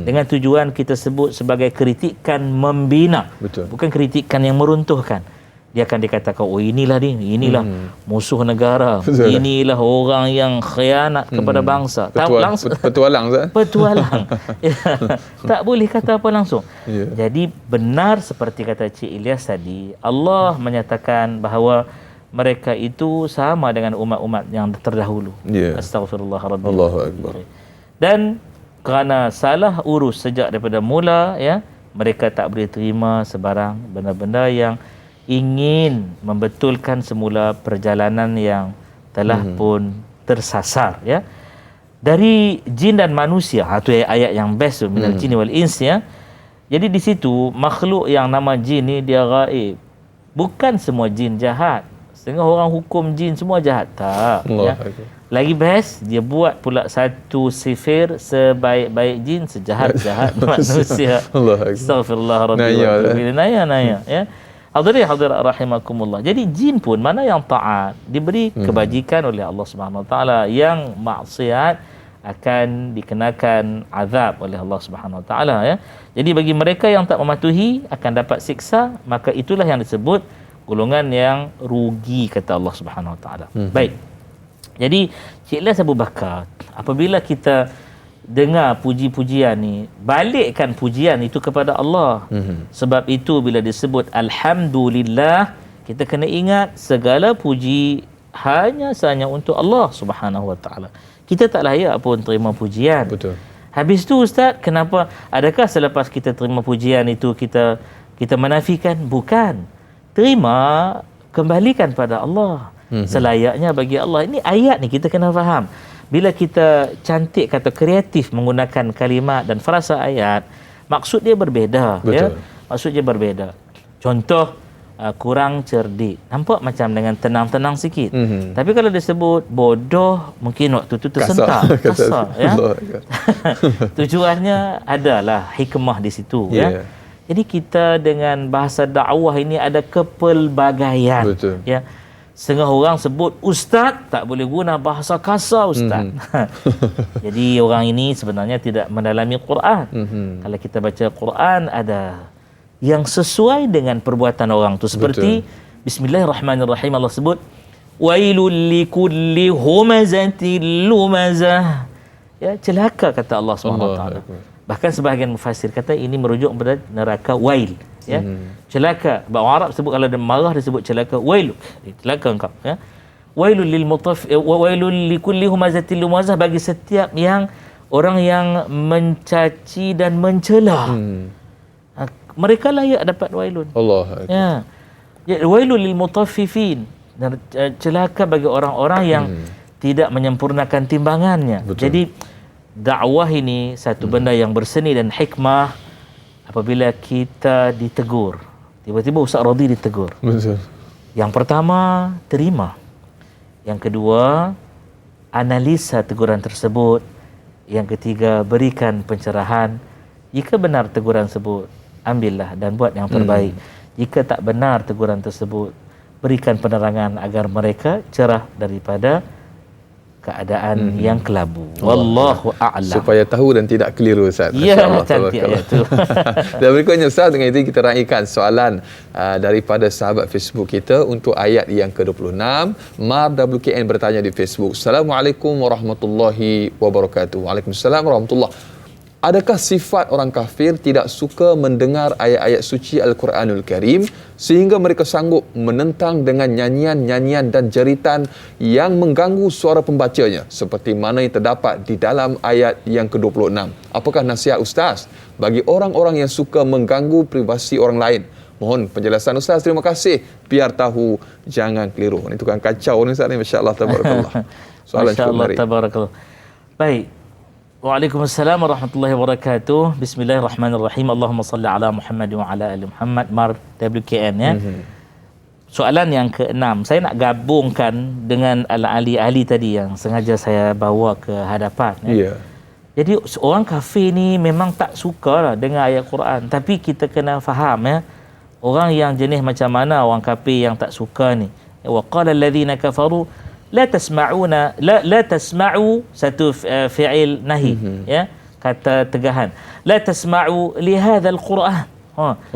Speaker 2: dengan tujuan kita sebut sebagai kritikan membina.
Speaker 1: Betul.
Speaker 2: Bukan kritikan yang meruntuhkan. Dia akan dikatakan, oh inilah dia, inilah musuh negara,
Speaker 1: betul,
Speaker 2: inilah orang yang khianat kepada bangsa.
Speaker 1: Petualang Ustaz.
Speaker 2: Petualang. Ya, tak boleh kata apa langsung.
Speaker 1: Ya.
Speaker 2: Jadi benar seperti kata Cik Ilyas tadi, Allah menyatakan bahawa mereka itu sama dengan umat-umat yang terdahulu.
Speaker 1: Ya.
Speaker 2: Astaghfirullahaladzim.
Speaker 1: Allahu akbar.
Speaker 2: Dan kerana salah urus sejak daripada mula, ya, mereka tak boleh terima sebarang benda-benda yang ingin membetulkan semula perjalanan yang telah pun tersasar, ya. Dari jin dan manusia, itu ayat yang best tu, minal jinni wal ins, ya. Jadi di situ makhluk yang nama jin ni dia gaib. Bukan semua jin jahat. Setengah orang hukum jin semua jahat. Tak.
Speaker 1: Allah.
Speaker 2: Lagi best, dia buat pula satu sifir sebaik-baik jin, sejahat-jahat manusia.
Speaker 1: Allah.
Speaker 2: Astaghfirullah Rabbi
Speaker 1: Naya,
Speaker 2: wa atubu ilaih. Naya. Ya. Hadirat rahimakumullah. Jadi jin pun mana yang taat diberi kebajikan oleh Allah Subhanahu Wa Taala, yang maksiat akan dikenakan azab oleh Allah Subhanahu Wa Taala, ya. Jadi bagi mereka yang tak mematuhi akan dapat siksa, maka itulah yang disebut golongan yang rugi, kata Allah Subhanahu Wa Taala. Baik. Jadi Cik Les Abu Bakar, apabila kita dengar puji-pujian ni, balikkan pujian itu kepada Allah. Sebab itu bila disebut alhamdulillah, kita kena ingat segala puji hanya untuk Allah Subhanahu Wa Taala. Kita tak layak pun terima pujian.
Speaker 1: Betul.
Speaker 2: Habis tu Ustaz, kenapa adakah selepas kita terima pujian itu kita menafikan? Bukan. Terima, kembalikan pada Allah. Selayaknya bagi Allah. Ini ayat ni kita kena faham. Bila kita cantik atau kreatif menggunakan kalimat dan frasa ayat, maksud dia berbeza.
Speaker 1: Betul.
Speaker 2: Ya? Maksud dia berbeza. Contoh, kurang cerdik. Nampak macam dengan tenang-tenang sikit. Tapi kalau disebut bodoh, mungkin waktu tu tersentak. Kasar. Ya? Tujuannya adalah hikmah di situ. Ya? Jadi kita dengan bahasa dakwah ini ada kepelbagaian.
Speaker 1: Betul.
Speaker 2: Ya? Setengah orang sebut ustaz, tak boleh guna bahasa kasar ustaz. Jadi orang ini sebenarnya tidak mendalami Quran. Kalau kita baca Quran, ada yang sesuai dengan perbuatan orang tu. Seperti Bismillahirrahmanirrahim, Allah sebut wailul likulli humazatil lumazah. Ya, celaka, kata Allah SWT. Bahkan sebahagian mufassir kata ini merujuk kepada neraka wail. Ya, celaka. Orang Arab sebut kalau dia marah dia sebut celaka, wailuk, celaka engkau. Ya, wailul lil wailul likulli humazatil lumazah, bagi setiap yang orang yang mencaci dan mencela. Mereka layak dapat wailun.
Speaker 1: Allah.
Speaker 2: Ya, wailul lil mutaffifin, celaka bagi orang-orang yang tidak menyempurnakan timbangannya.
Speaker 1: Betul.
Speaker 2: Jadi dakwah ini satu benda yang berseni dan hikmah. Apabila kita ditegur, tiba-tiba Ustaz Radhi ditegur.
Speaker 1: Betul.
Speaker 2: Yang pertama, terima. Yang kedua, analisa teguran tersebut. Yang ketiga, berikan pencerahan. Jika benar teguran tersebut, ambillah dan buat yang terbaik. Jika tak benar teguran tersebut, berikan penerangan agar mereka cerah daripada keadaan yang kelabu. Wallahu a'lam.
Speaker 1: Supaya tahu dan tidak keliru, Ustaz.
Speaker 2: Ya, cantik ayat tu.
Speaker 1: Dan berikutnya Ustaz, dengan itu kita raikan soalan daripada sahabat Facebook kita untuk ayat yang ke-26. Mar WKN bertanya di Facebook. Assalamualaikum warahmatullahi wabarakatuh. Waalaikumsalam warahmatullahi. Adakah sifat orang kafir tidak suka mendengar ayat-ayat suci Al-Quranul Karim sehingga mereka sanggup menentang dengan nyanyian-nyanyian dan jeritan yang mengganggu suara pembacanya seperti mana yang terdapat di dalam ayat yang ke-26? Apakah nasihat Ustaz bagi orang-orang yang suka mengganggu privasi orang lain? Mohon penjelasan Ustaz. Terima kasih. Biar tahu, jangan keliru. Ini tukang kacau ni Ustaz ni. Masya Allah, tabarakallah. Soalan
Speaker 2: Masya Allah, tabarakallah. Baik. Waalaikumsalam warahmatullahi wabarakatuh. Bismillahirrahmanirrahim. Allahumma salli ala Muhammad wa ala ali Muhammad. Mar WKN, ya. Soalan yang ke-6, saya nak gabungkan dengan ahli-ahli tadi yang sengaja saya bawa ke hadapan. Ya. Jadi orang kafir ni memang tak suka lah dengar ayat Quran. Tapi kita kena faham, ya, orang yang jenis macam mana orang kafir yang tak suka ni. Wa qala alladhina kafaru la tasma'una la tasma'u, satu fi'il nahi, ya, kata tegahan. La tasma'u li hadzal Quran.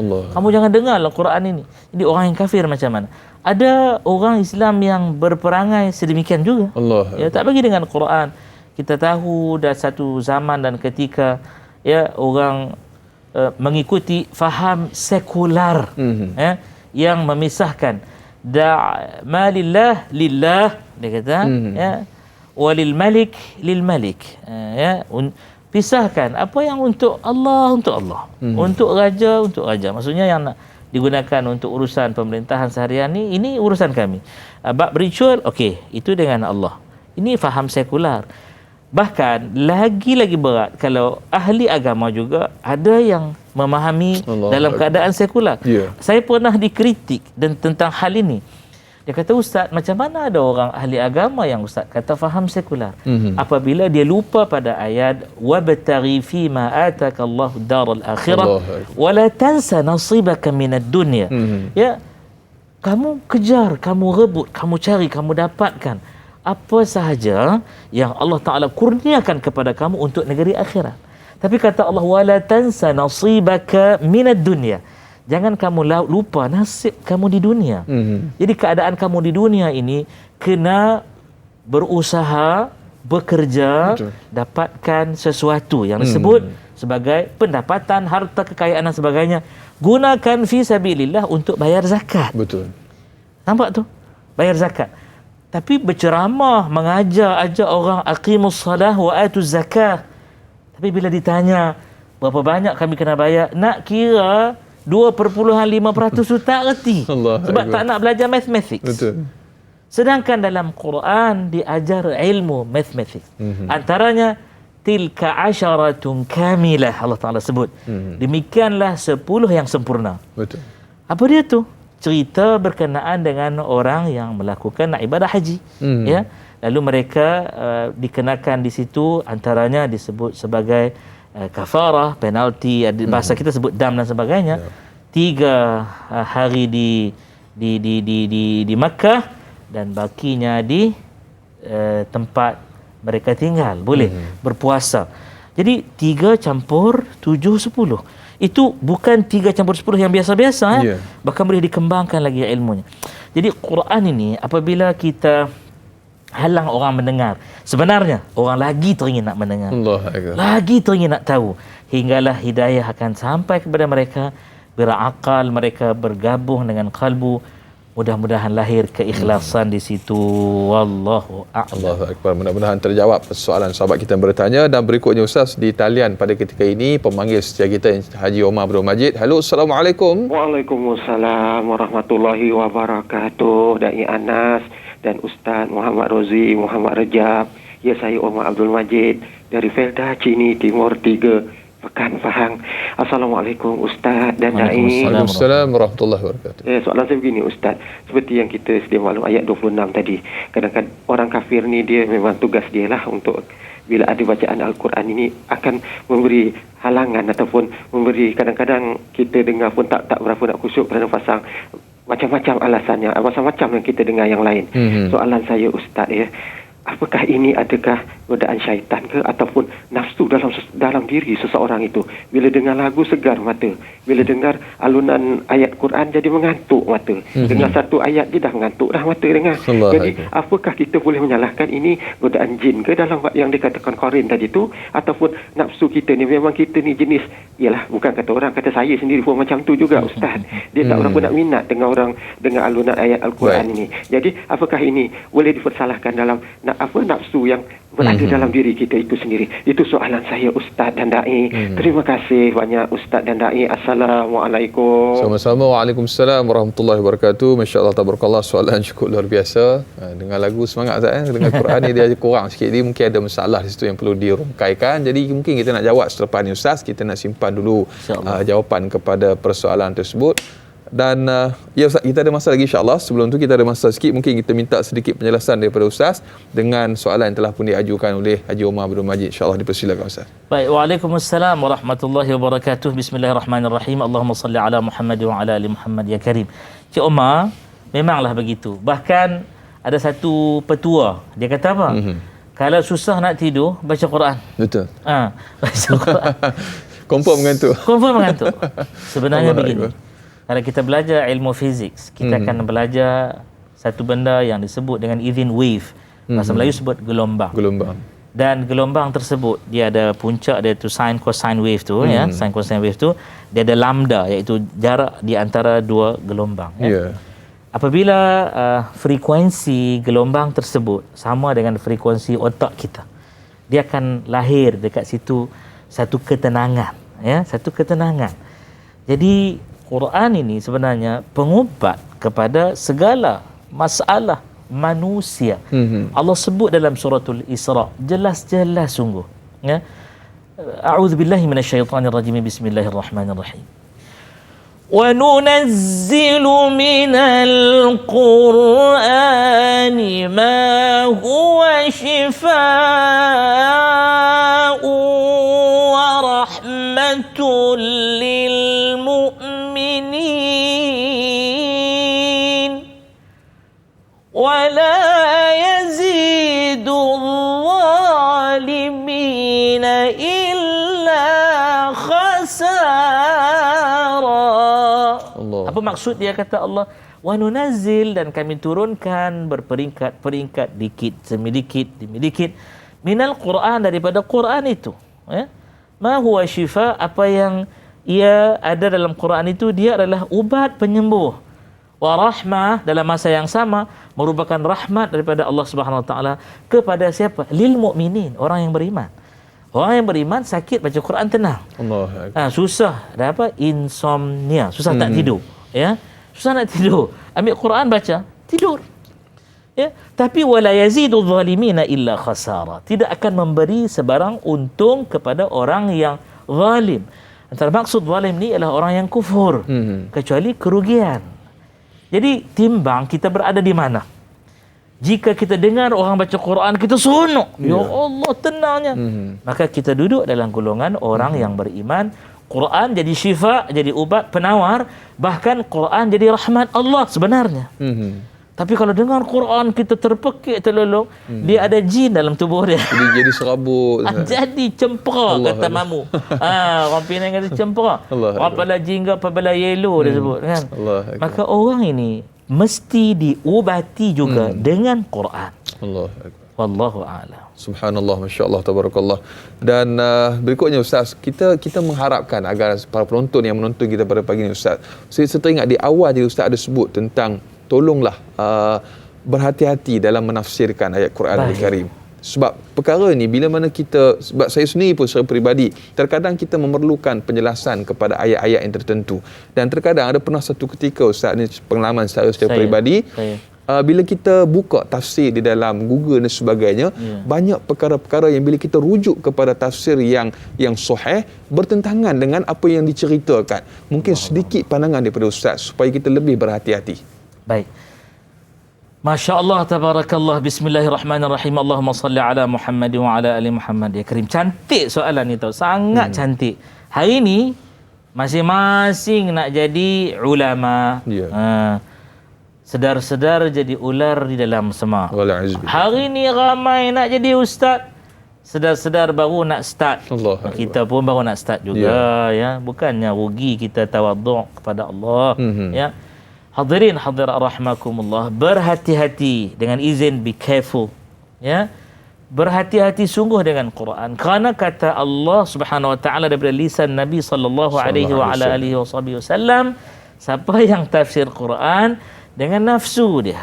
Speaker 2: Kamu jangan dengar Al-Quran ini. Jadi orang yang kafir macam mana? Ada orang Islam yang berperangai sedemikian juga. Ya, tak bagi dengan Quran. Kita tahu dah satu zaman dan ketika, ya, orang mengikuti faham sekular, ya, yang memisahkan ma lillah lillah, dia kata, ya, walil malik lil malik, ya, pisahkan apa yang untuk Allah, untuk raja. Maksudnya yang nak digunakan untuk urusan pemerintahan seharian ini urusan kami. Bab ritual, okey, itu dengan Allah. Ini faham sekular. Bahkan lagi berat kalau ahli agama juga ada yang memahami dalam keadaan sekular. Saya pernah dikritik dan tentang hal ini. Dia kata, Ustaz, macam mana ada orang ahli agama yang Ustaz kata faham sekular? Apabila dia lupa pada ayat wabtaghi fi ma ataka Allah daral akhirah wa la tansa nasibaka minad dunya. Ya, kamu kejar, kamu rebut, kamu cari, kamu dapatkan apa sahaja yang Allah Taala kurniakan kepada kamu untuk negeri akhirat. Tapi kata Allah, wala tansa nasibaka minad dunya. Jangan kamu lupa nasib kamu di dunia. Jadi keadaan kamu di dunia ini kena berusaha, bekerja, dapatkan sesuatu yang disebut sebagai pendapatan, harta, kekayaan dan sebagainya. Gunakan fi sabilillah untuk bayar zakat.
Speaker 1: Betul.
Speaker 2: Nampak tu? Bayar zakat. Tapi berceramah, ajak orang aqimus salah wa atuz zakah. Tapi bila ditanya berapa banyak kami kena bayar, nak kira 2.5% tu tak reti. Sebab tak nak belajar mathematics.
Speaker 1: Betul.
Speaker 2: Sedangkan dalam Quran diajar ilmu mathematics. Antaranya tilka asyaratun kamilah, Allah Taala sebut. Demikianlah 10 yang sempurna.
Speaker 1: Betul.
Speaker 2: Apa dia tu? Cerita berkenaan dengan orang yang melakukan ibadah haji. Ya. Lalu mereka dikenakan di situ, antaranya disebut sebagai kafarah, penalti, bahasa kita sebut dam dan sebagainya. 3 hari di Makkah dan bakinya di tempat mereka tinggal. Boleh berpuasa. Jadi 3 campur 7, 10. Itu bukan 3 campur 10 yang biasa-biasa. Bahkan boleh dikembangkan lagi ilmunya. Jadi Quran ini apabila kita halang orang mendengar, sebenarnya orang lagi teringin nak mendengar, lagi teringin nak tahu, hinggalah hidayah akan sampai kepada mereka bila akal mereka bergabung dengan kalbu. Mudah-mudahan lahir keikhlasan di situ. Wallahu a'lam.
Speaker 1: Allahu akbar. Mudah-mudahan terjawab soalan sahabat kita yang bertanya. Dan berikutnya Ustaz, di talian pada ketika ini pemanggil setia kita Haji Omar Abdul Majid. Halo, Assalamualaikum.
Speaker 5: Waalaikumsalam warahmatullahi wabarakatuh. Dai Anas dan Ustaz Muhammad Rozi, Muhammad Rejab. Ya, saya Omar Abdul Majid dari Felda Cini Timur 3, Pekan Pahang. Assalamualaikum Ustaz dan Dai.
Speaker 1: Waalaikumsalam warahmatullahi wabarakatuh.
Speaker 5: Soalan saya begini Ustaz, seperti yang kita sedia maklum ayat 26 tadi, kadang-kadang orang kafir ni dia memang tugas dia lah untuk bila ada bacaan Al-Quran ini akan memberi halangan ataupun memberi, kadang-kadang kita dengar pun tak berapa nak khusyuk kerana pasang macam-macam alasannya, macam-macam yang kita dengar yang lain. Soalan saya Ustaz ya, apakah ini adakah godaan syaitan ke ataupun nafsu dalam diri seseorang itu? Bila dengar lagu segar mata, bila dengar alunan ayat Quran jadi mengantuk mata. Dengar satu ayat dia dah mengantuk dah mata dengar. Jadi apakah kita boleh menyalahkan ini godaan jin ke dalam yang dikatakan Qarin tadi tu, ataupun nafsu kita ni memang kita ni jenis, ialah bukan kata orang, kata saya sendiri pun macam tu juga Ustaz. Dia tak berapa nak minat dengan orang dengar alunan ayat Al-Quran ini. Jadi apakah ini boleh dipersalahkan dalam nafsu yang berada dalam diri kita itu sendiri? Itu soalan saya Ustaz dan Dai. Terima kasih banyak Ustaz dan Dai. Assalamualaikum.
Speaker 1: Sama-sama. Waalaikumsalam warahmatullahi wabarakatuh. Masya-Allah, tabarakallah, soalan cukup luar biasa. Dengar lagu semangat Ustaz Dengar Quran ni dia kurang sikit. Dia mungkin ada masalah di situ yang perlu dirungkaikan. Jadi mungkin kita nak jawab selepas ni Ustaz. Kita nak simpan dulu jawapan kepada persoalan tersebut. Dan ya Ustaz, kita ada masa lagi insya-Allah. Sebelum tu kita ada masa sikit, mungkin kita minta sedikit penjelasan daripada Ustaz dengan soalan yang telah pun diajukan oleh Haji Omar Abdul Majid. Insya-Allah dipersilakan Ustaz.
Speaker 2: Baik, Waalaikumsalam warahmatullahi wabarakatuh. Bismillahirrahmanirrahim. Allahumma salli ala Muhammad wa ala ali Muhammad ya Karim. Cik Omar, memanglah begitu. Bahkan ada satu petua, dia kata apa? Kalau susah nak tidur, baca Quran.
Speaker 1: Betul.
Speaker 2: Baca Quran.
Speaker 1: Confirm mengantuk.
Speaker 2: Confirm mengantuk. Sebenarnya begini. Kalau kita belajar ilmu fizik, kita akan belajar satu benda yang disebut dengan izin wave. Bahasa Melayu sebut gelombang. Dan gelombang tersebut dia ada puncak, dia tu sin cosine wave tu ya, sin cosine wave tu dia ada lambda, iaitu jarak di antara dua gelombang ya. Apabila frekuensi gelombang tersebut sama dengan frekuensi otak kita, dia akan lahir dekat situ satu ketenangan ya, satu ketenangan. Jadi Quran ini sebenarnya pengubat kepada segala masalah manusia. Allah sebut dalam suratul Isra jelas-jelas sungguh ya. A'udzubillahi minasyaitonirrajim. Bismillahirrahmanirrahim. وَنُنَزِّلُ مِنَ الْقُرْآنِ مَا هُوَ شِفَاءٌ وَرَحْمَةٌ لِلْمُؤْمِنِينَ وَلَا يَزِيدُ الظَّالِمِينَ إِلَّا خَسَارًا. Apa maksud dia kata Allah? Wa nunazzil, dan kami turunkan berperingkat-peringkat, dikit demi dikit minal Quran, daripada Quran itu, ya. Ma huwa syifa, apa yang ia ada dalam Quran itu dia adalah ubat penyembuh. Wa rahmah, dalam masa yang sama merupakan rahmat daripada Allah Subhanahu wa taala kepada siapa? Lil mukminin, orang yang beriman. Orang yang beriman sakit baca Quran tenang. Allah. Susah, ada apa? Insomnia, susah tak tidur, ya. Susah nak tidur, ambil Quran baca, tidur. Ya, tapi wala yazidul zalimina illa khasara. Tidak akan memberi sebarang untung kepada orang yang zalim. Antara maksud zalim ni ialah orang yang kufur, kecuali kerugian. Jadi timbang kita berada di mana. Jika kita dengar orang baca Quran, kita seronok. Ya Allah, tenangnya. Maka kita duduk dalam golongan orang yang beriman. Quran jadi syifa, jadi ubat penawar. Bahkan Quran jadi rahmat Allah sebenarnya. Tapi kalau dengar Quran, kita terpekik, terlelong. Dia ada jin dalam tubuh dia.
Speaker 1: Jadi serabut.
Speaker 2: Jadi cempera, kata mamu. Orang Penang kata cempera. Orang pala jingga, pala yellow dia sebut, kan. Maka orang ini mesti diubati juga dengan Quran.
Speaker 1: Allah.
Speaker 2: Wallahu a'lam.
Speaker 1: Subhanallah, masya-Allah, tabarakallah. Dan berikutnya Ustaz, kita mengharapkan agar para penonton yang menonton kita pada pagi ini Ustaz. Saya teringat di awal jadi Ustaz ada sebut tentang tolonglah berhati-hati dalam menafsirkan ayat Quran Al-Karim. Sebab perkara ni bila mana kita, sebab saya sendiri pun secara peribadi, terkadang kita memerlukan penjelasan kepada ayat-ayat yang tertentu. Dan terkadang ada pernah satu ketika Ustaz, ni pengalaman secara peribadi, bila kita buka tafsir di dalam Google dan sebagainya, banyak perkara-perkara yang bila kita rujuk kepada tafsir yang sahih bertentangan dengan apa yang diceritakan. Mungkin sedikit pandangan daripada Ustaz supaya kita lebih berhati-hati.
Speaker 2: Baik. Masya Allah, tabarakallah, bismillahirrahmanirrahim. Allahumma salli ala Muhammad wa ala ali Muhammad. Ya Karim, cantik soalan ni tau, sangat cantik. Hari ni masing-masing nak jadi ulama. Sedar-sedar jadi ular di dalam semak. Hari ni ramai nak jadi ustaz, sedar-sedar baru nak start. Kita pun baru nak start juga, ya. Bukannya rugi kita tawaduk kepada Allah, ya. Hadirin hadirat rahmakumullah, berhati-hati, dengan izin, be careful, ya. Berhati-hati sungguh dengan Quran, kerana kata Allah Subhanahu wa taala daripada lisan Nabi sallallahu alaihi wa ala alihi wasallam, siapa yang tafsir Quran dengan nafsu dia,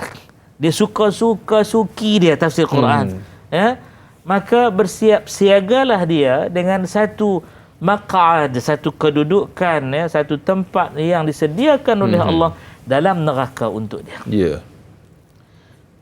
Speaker 2: dia suka-suki dia tafsir Quran, ya, maka bersiap siagalah dia dengan satu maq'ad, satu kedudukan, ya, satu tempat yang disediakan oleh Allah dalam neraka untuk dia.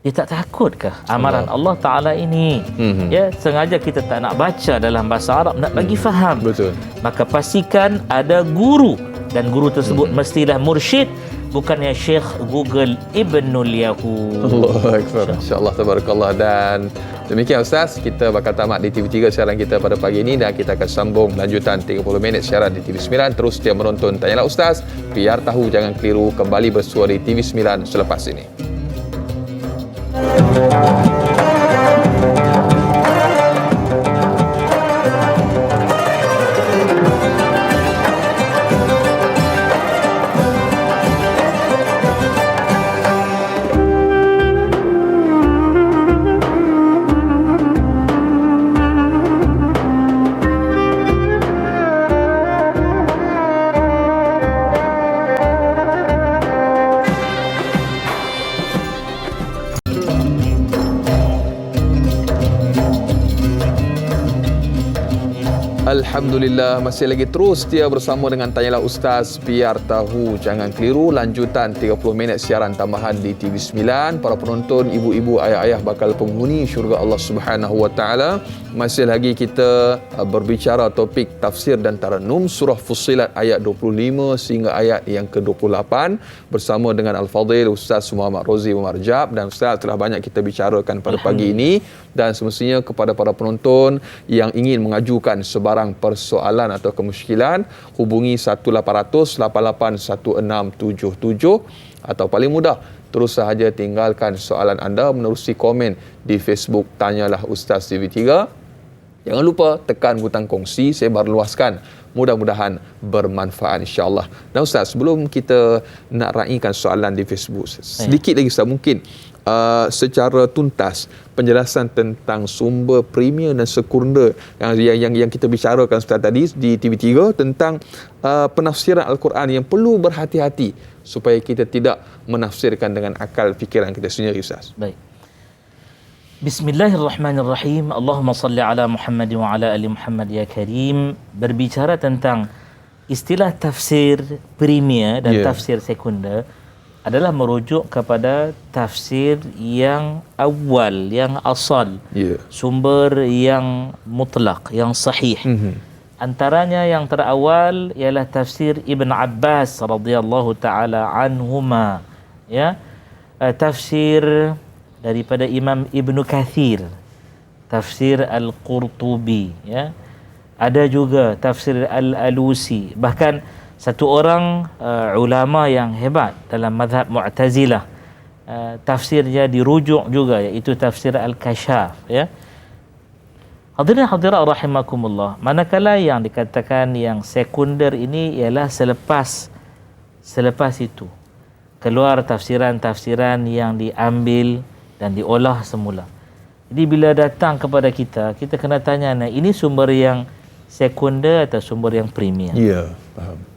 Speaker 2: Dia tak takutkah amaran Allah Ta'ala ini? Ya, sengaja kita tak nak baca dalam bahasa Arab, nak bagi faham.
Speaker 1: Betul.
Speaker 2: Maka pastikan ada guru, dan guru tersebut mestilah mursyid, bukannya Syekh Google Ibnul Yahud.
Speaker 1: Allahu Akbar. Insya-Allah, tabarakallah. Dan demikian Ustaz, kita bakal tamat di TV3 siaran kita pada pagi ini, dan kita akan sambung lanjutan 30 minit siaran di TV9. Terus setia menonton Tanyalah Ustaz, biar tahu jangan keliru, kembali bersua di TV9 selepas ini. Alhamdulillah, masih lagi terus setia bersama dengan Tanyalah Ustaz, biar tahu jangan keliru. Lanjutan 30 minit siaran tambahan di TV9. Para penonton, ibu-ibu, ayah-ayah bakal penghuni syurga Allah Subhanahu Wa Taala. Masih lagi kita berbicara topik tafsir dan taranum surah Fussilat ayat 25 sehingga ayat yang ke-28 bersama dengan Al-Fadhil Ustaz Muhammad Rozi Mumarjab. Dan Ustaz telah banyak kita bicarakan pada pagi ini, dan semestinya kepada para penonton yang ingin mengajukan sebarang persoalan atau kemusykilan, hubungi 18881677 atau paling mudah terus sahaja tinggalkan soalan anda menerusi komen di Facebook Tanyalah Ustaz TV3. Jangan lupa tekan butang kongsi, sebar luaskan. Mudah-mudahan bermanfaat insya-Allah. Dan Ustaz, sebelum kita nak raikan soalan di Facebook, sedikit lagi Ustaz, mungkin secara tuntas penjelasan tentang sumber premier dan sekunder yang kita bicarakan Ustaz tadi di TV3 tentang penafsiran Al-Quran yang perlu berhati-hati supaya kita tidak menafsirkan dengan akal fikiran kita sendiri Ustaz.
Speaker 2: Baik. Bismillahirrahmanirrahim. Allahumma salli ala Muhammad wa ala ali Muhammad ya Karim. Berbicara tentang istilah tafsir premier dan tafsir sekunder adalah merujuk kepada tafsir yang awal, yang asal, sumber yang mutlak, yang sahih. Antaranya yang terawal ialah tafsir Ibn Abbas radhiyallahu taala anhuma, tafsir daripada Imam Ibn Kathir, tafsir Al-Qurtubi, ada juga tafsir Al-Alusi, bahkan satu orang ulama yang hebat dalam mazhab Mu'tazilah, tafsirnya dirujuk juga, iaitu tafsir Al-Kashaf. Hadirin hadirat rahimakumullah, manakala yang dikatakan yang sekunder ini ialah selepas itu keluar tafsiran-tafsiran yang diambil dan diolah semula. Jadi bila datang kepada kita, kita kena tanya, nah, ini sumber yang sekunder atau sumber yang premier?
Speaker 1: Ya, faham.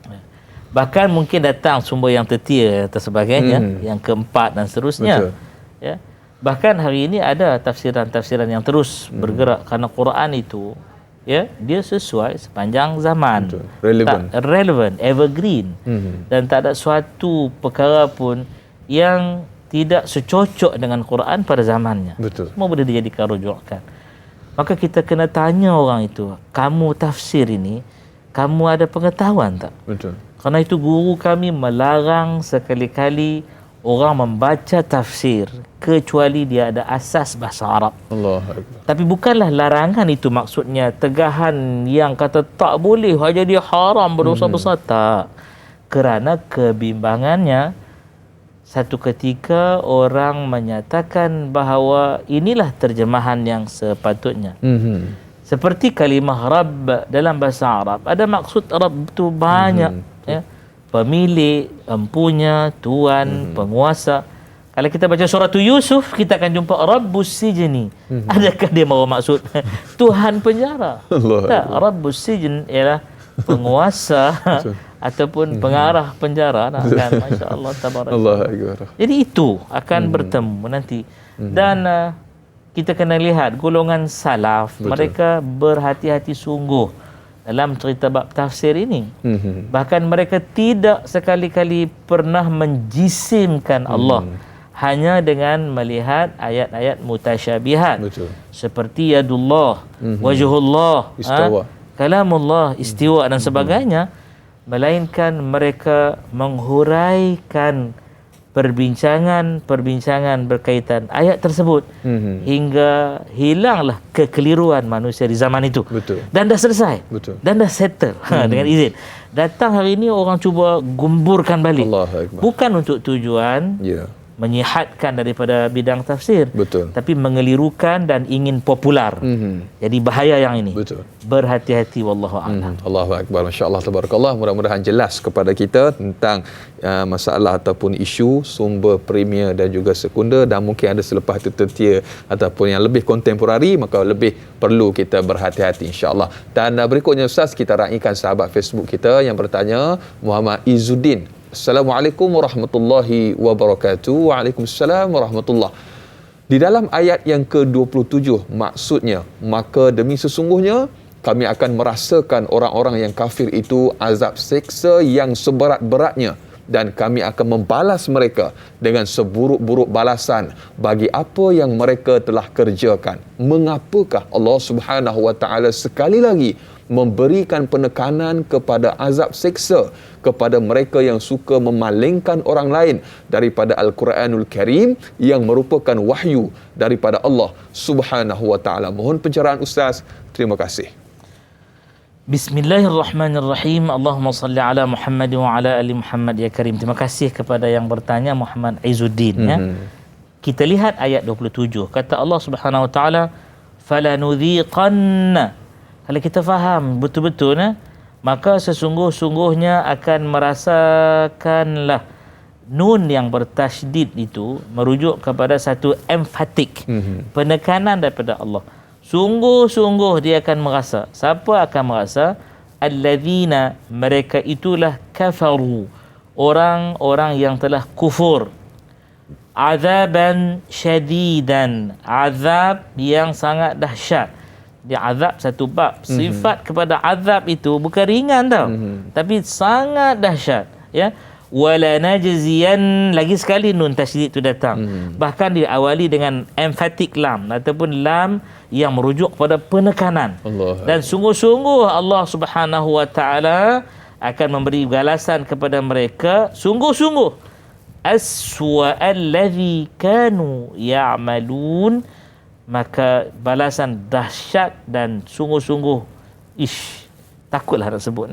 Speaker 2: Bahkan mungkin datang sumber yang tertier atau sebagainya, yang keempat dan seterusnya. Betul. Bahkan hari ini ada tafsiran-tafsiran yang terus bergerak, kerana Quran itu dia sesuai sepanjang zaman.
Speaker 1: Betul.
Speaker 2: Relevan, evergreen. Dan tak ada suatu perkara pun yang tidak secocok dengan Quran pada zamannya.
Speaker 1: Betul.
Speaker 2: Semua boleh dijadikan rujukan. Maka kita kena tanya orang itu, kamu tafsir ini, kamu ada pengetahuan tak?
Speaker 1: Betul.
Speaker 2: Kerana itu guru kami melarang sekali-kali orang membaca tafsir kecuali dia ada asas bahasa Arab.
Speaker 1: Allahu Akbar.
Speaker 2: Tapi bukanlah larangan itu maksudnya tegahan yang kata tak boleh, jadi haram, berdosa besar. Tak. Kerana kebimbangannya, satu ketika orang menyatakan bahawa inilah terjemahan yang sepatutnya. Seperti kalimah Rabb dalam bahasa Arab, ada maksud Rabb itu banyak. Pemilik, empunya, tuan, penguasa. Kalau kita baca surah Yusuf, kita akan jumpa Rabbus Sijni. Adakah dia mahu maksud Tuhan penjara? Tak, Rabbus Sijn ialah penguasa ataupun pengarah penjara. Kan? Masya Allah, tabarakallah. Jadi itu akan bertemu nanti. Dan kita kena lihat golongan salaf. Betul. Mereka berhati-hati sungguh dalam cerita bab tafsir ini. Bahkan mereka tidak sekali-kali pernah menjisimkan Allah hanya dengan melihat ayat-ayat mutasyabihat. Betul. Seperti yadullah, wajhullah, istiwa, kalamullah, istiwa dan sebagainya. Melainkan mereka menghuraikan perbincangan berkaitan ayat tersebut hingga hilanglah kekeliruan manusia di zaman itu. Betul. Dan dah selesai. Betul. Dan dah settle dengan izin. Datang hari ini orang cuba gumburkan balik. Bukan untuk tujuan menyihatkan daripada bidang tafsir. Betul. Tapi mengelirukan dan ingin popular. Jadi bahaya yang ini. Betul. Berhati-hati, wallahu a'lam.
Speaker 1: Allahu akbar, masya-Allah, tabarakallah. Mudah-mudahan jelas kepada kita tentang masalah ataupun isu sumber premier dan juga sekunder, dan mungkin ada selepas itu tertier ataupun yang lebih kontemporari, maka lebih perlu kita berhati-hati insya-Allah. Dan berikutnya Ustaz, kita raikan sahabat Facebook kita yang bertanya, Muhammad Izzuddin. Assalamualaikum warahmatullahi wabarakatuh. Waalaikumsalam warahmatullahi. Di dalam ayat yang ke-27 maksudnya, maka demi sesungguhnya kami akan merasakan orang-orang yang kafir itu azab seksa yang seberat-beratnya, dan kami akan membalas mereka dengan seburuk-buruk balasan bagi apa yang mereka telah kerjakan. Mengapakah Allah Subhanahu wa taala sekali lagi memberikan penekanan kepada azab seksa kepada mereka yang suka memalingkan orang lain daripada Al-Quranul Karim yang merupakan wahyu daripada Allah Subhanahu wa taala? Mohon pencerahan Ustaz. Terima kasih.
Speaker 2: Bismillahirrahmanirrahim. Allahumma salli ala Muhammad wa ala ali Muhammad ya Karim. Terima kasih kepada yang bertanya, Muhammad Izzuddin. Ya. Kita lihat ayat 27. Kata Allah Subhanahu wa taala, "Falanudhiqanna." Kalau kita faham betul-betul, maka sesungguh-sungguhnya akan merasakanlah. Nun yang bertasydid itu merujuk kepada satu emphatic, penekanan daripada Allah. Sungguh-sungguh dia akan merasa. Siapa akan merasa? Alladzina, mereka itulah kafaru, orang-orang yang telah kufur. Azaban syadidan, azab yang sangat dahsyat. Dia azab satu bab. Sifat kepada azab itu bukan ringan tau, tapi sangat dahsyat. Ya. Wala najziyan, lagi sekali nun tasydid itu datang. Bahkan diawali dengan emphatic lam ataupun lam yang merujuk kepada penekanan. Dan sungguh-sungguh Allah Subhanahu wa taala akan memberi balasan kepada mereka sungguh-sungguh aswa allazi kanu ya'malun, maka balasan dahsyat dan sungguh-sungguh takutlah nak sebut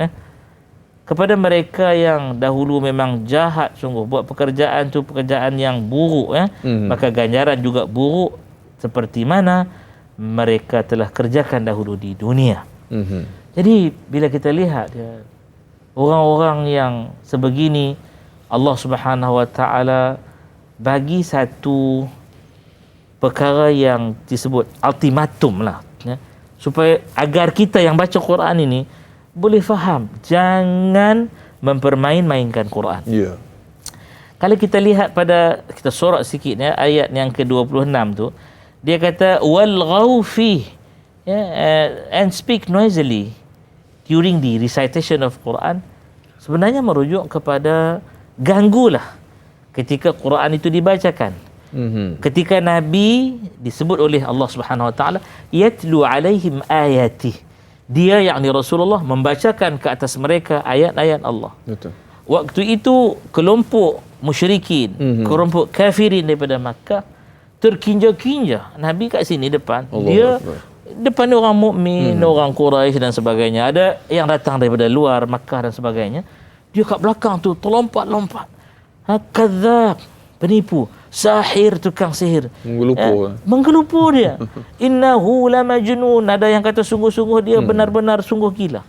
Speaker 2: kepada mereka yang dahulu memang jahat sungguh, buat pekerjaan tu pekerjaan yang buruk, maka ganjaran juga buruk seperti mana mereka telah kerjakan dahulu di dunia. Jadi bila kita lihat orang-orang yang sebegini, Allah Subhanahu wa taala bagi satu perkara yang disebut ultimatum lah, supaya agar kita yang baca Quran ini boleh faham, jangan mempermain-mainkan Quran.
Speaker 1: Ya.
Speaker 2: Kalau kita lihat pada, kita sorot sikit ayat yang ke-26 tu, dia kata walghaw fi, and speak noisily during the recitation of Quran. Sebenarnya merujuk kepada ganggulah ketika Quran itu dibacakan. Ketika Nabi disebut oleh Allah Subhanahu wa taala yatlu alaihim ayati, dia yakni Rasulullah membacakan ke atas mereka ayat-ayat Allah.
Speaker 1: Betul.
Speaker 2: Waktu itu kelompok musyrikin, kelompok kafirin daripada Makkah terkinja-kinja. Nabi kat sini depan, dia depan orang mukmin, orang Quraisy dan sebagainya. Ada yang datang daripada luar Makkah dan sebagainya. Dia kat belakang tu terlompat-lompat. Kadzab, penipu, sahir, tukang sihir. Menggelupur dia. Innahu lamajnun. Ada yang kata sungguh-sungguh dia benar-benar sungguh gila.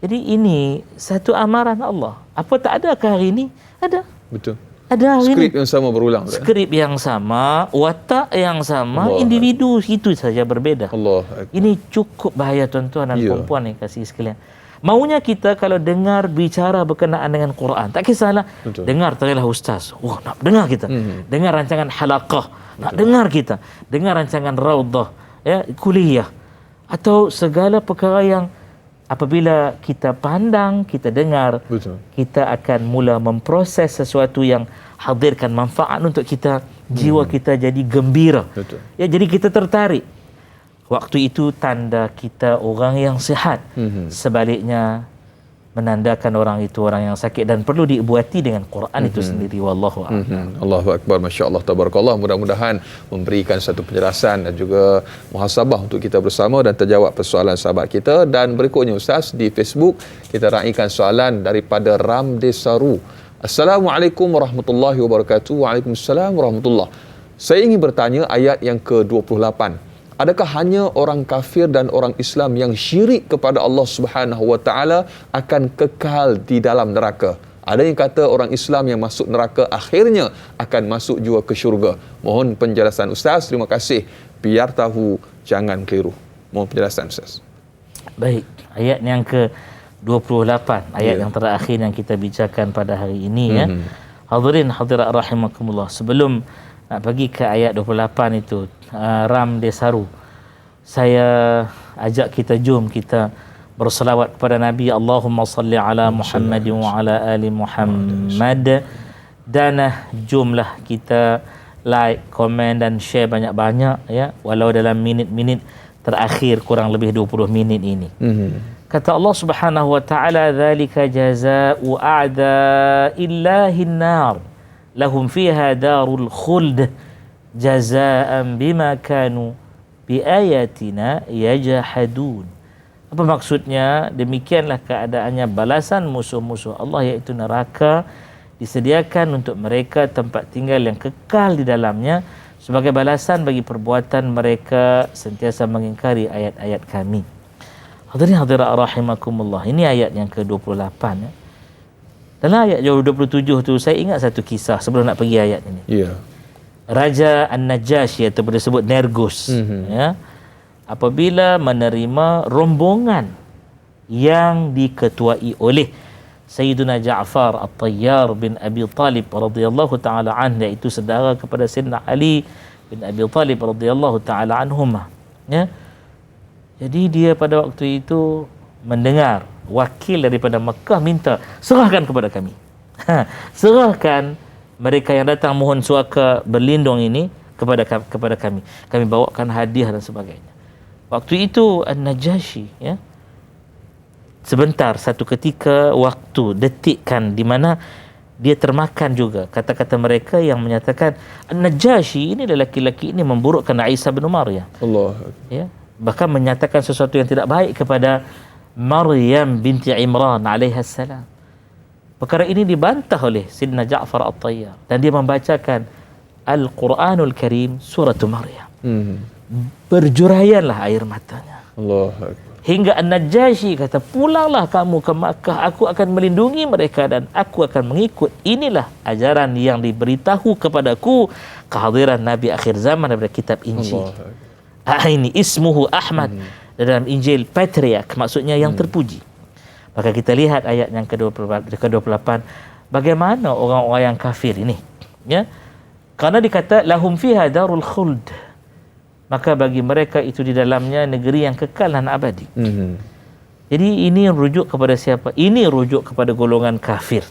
Speaker 2: Jadi ini satu amaran Allah. Apa tak ada ke hari ini? Ada. Betul. Ada hari
Speaker 1: skrip
Speaker 2: ini.
Speaker 1: Yang sama berulang.
Speaker 2: Skrip yang sama, watak yang sama, individu itu saja berbeza. Ini cukup bahaya tuan-tuan dan puan-puan yang kasih sekalian. Maunya kita kalau dengar bicara berkenaan dengan Quran, tak kisahlah. Betul. Dengar tarilah ustaz, nak dengar kita. Dengar rancangan halaqah, nak dengar kita. Dengar rancangan raudhah, kuliah, atau segala perkara yang apabila kita pandang, kita dengar, kita akan mula memproses sesuatu yang hadirkan manfaat untuk kita, jiwa kita jadi gembira. Ya, jadi kita tertarik. Waktu itu tanda kita orang yang sihat. Sebaliknya menandakan orang itu orang yang sakit, dan perlu dibuati dengan Quran itu sendiri. Wallahu a'lam.
Speaker 1: Allahu akbar, masya-Allah, tabarakallah. Mudah-mudahan memberikan satu penjelasan dan juga muhasabah untuk kita bersama dan terjawab persoalan sahabat kita. Dan berikutnya Ustaz, di Facebook kita raikan soalan daripada Ramdesaru. Assalamualaikum warahmatullahi wabarakatuh. Waalaikumsalam warahmatullahi. Saya ingin bertanya ayat yang ke-28. Adakah hanya orang kafir dan orang Islam yang syirik kepada Allah Subhanahu wa taala akan kekal di dalam neraka? Ada yang kata orang Islam yang masuk neraka akhirnya akan masuk juga ke syurga. Mohon penjelasan Ustaz. Terima kasih. Biar tahu, jangan keliru. Mohon penjelasan Ustaz.
Speaker 2: Baik, ayat yang ke-28, ayat yang terakhir yang kita bicarakan pada hari ini. Hadirin hadirat rahimakumullah. Sebelum nak pergi ke ayat 28 itu, Ramdesaru, saya ajak kita, jom kita berselawat kepada Nabi. Allahumma salli ala Muhammad wa ala ali Muhammad. Dan jomlah kita like, komen dan share banyak-banyak, ya, walau dalam minit-minit terakhir kurang lebih 20 minit ini. Kata Allah Subhanahu wa taala, dzalika jazaa'u a'da'illahi an-nar lahum fiha darul khuld jazaa'an bima kanu biayatina yajahadun. Apa maksudnya? Demikianlah keadaannya balasan musuh-musuh Allah, iaitu neraka disediakan untuk mereka tempat tinggal yang kekal di dalamnya sebagai balasan bagi perbuatan mereka sentiasa mengingkari ayat-ayat kami. Hadirin hadirat rahimakumullah, ini ayat yang ke-28, ya. Dalam ayat 27 tu saya ingat satu kisah sebelum nak pergi ayat ini.
Speaker 1: Ya.
Speaker 2: Raja An-Najashi atau disebut Nergus, ya, apabila menerima rombongan yang diketuai oleh Sayyiduna Ja'far At-Tayyar bin Abi Talib radhiyallahu taala anhu, iaitu saudara kepada Sayyidina Ali bin Abi Talib radhiyallahu taala anhuma, ya. Jadi dia pada waktu itu mendengar wakil daripada Mekah minta, serahkan kepada kami. Serahkan mereka yang datang mohon suaka berlindung ini kepada kami. Kami bawakan hadiah dan sebagainya. Waktu itu An-Najashi, ya, sebentar, satu ketika waktu, detikkan di mana dia termakan juga kata-kata mereka yang menyatakan An-Najashi ini, lelaki-lelaki ini memburukkan Isa bin Maryam.
Speaker 1: Allah.
Speaker 2: Ya, bahkan menyatakan sesuatu yang tidak baik kepada Maryam binti Imran alaihissalam. Perkara ini dibantah oleh Sayyidina Ja'far At-Tayyar dan dia membacakan Al-Quranul Karim surah Maryam. Berjurayanlah air matanya.
Speaker 1: Allah Akbar.
Speaker 2: Hingga An-Najashi kata, pulanglah kamu ke Makkah, aku akan melindungi mereka dan aku akan mengikut. Inilah ajaran yang diberitahu kepadaku, kehadiran Nabi akhir zaman daripada kitab Injil. Ini ismuhu Ahmad, dalam Injil Patriarch, maksudnya yang terpuji. Maka kita lihat ayat yang ke-28, bagaimana orang-orang yang kafir ini, ya, karena dikata lahum fiha darul khuld, maka bagi mereka itu di dalamnya negeri yang kekal dan abadi. Jadi ini rujuk kepada siapa? Ini rujuk kepada golongan kafir.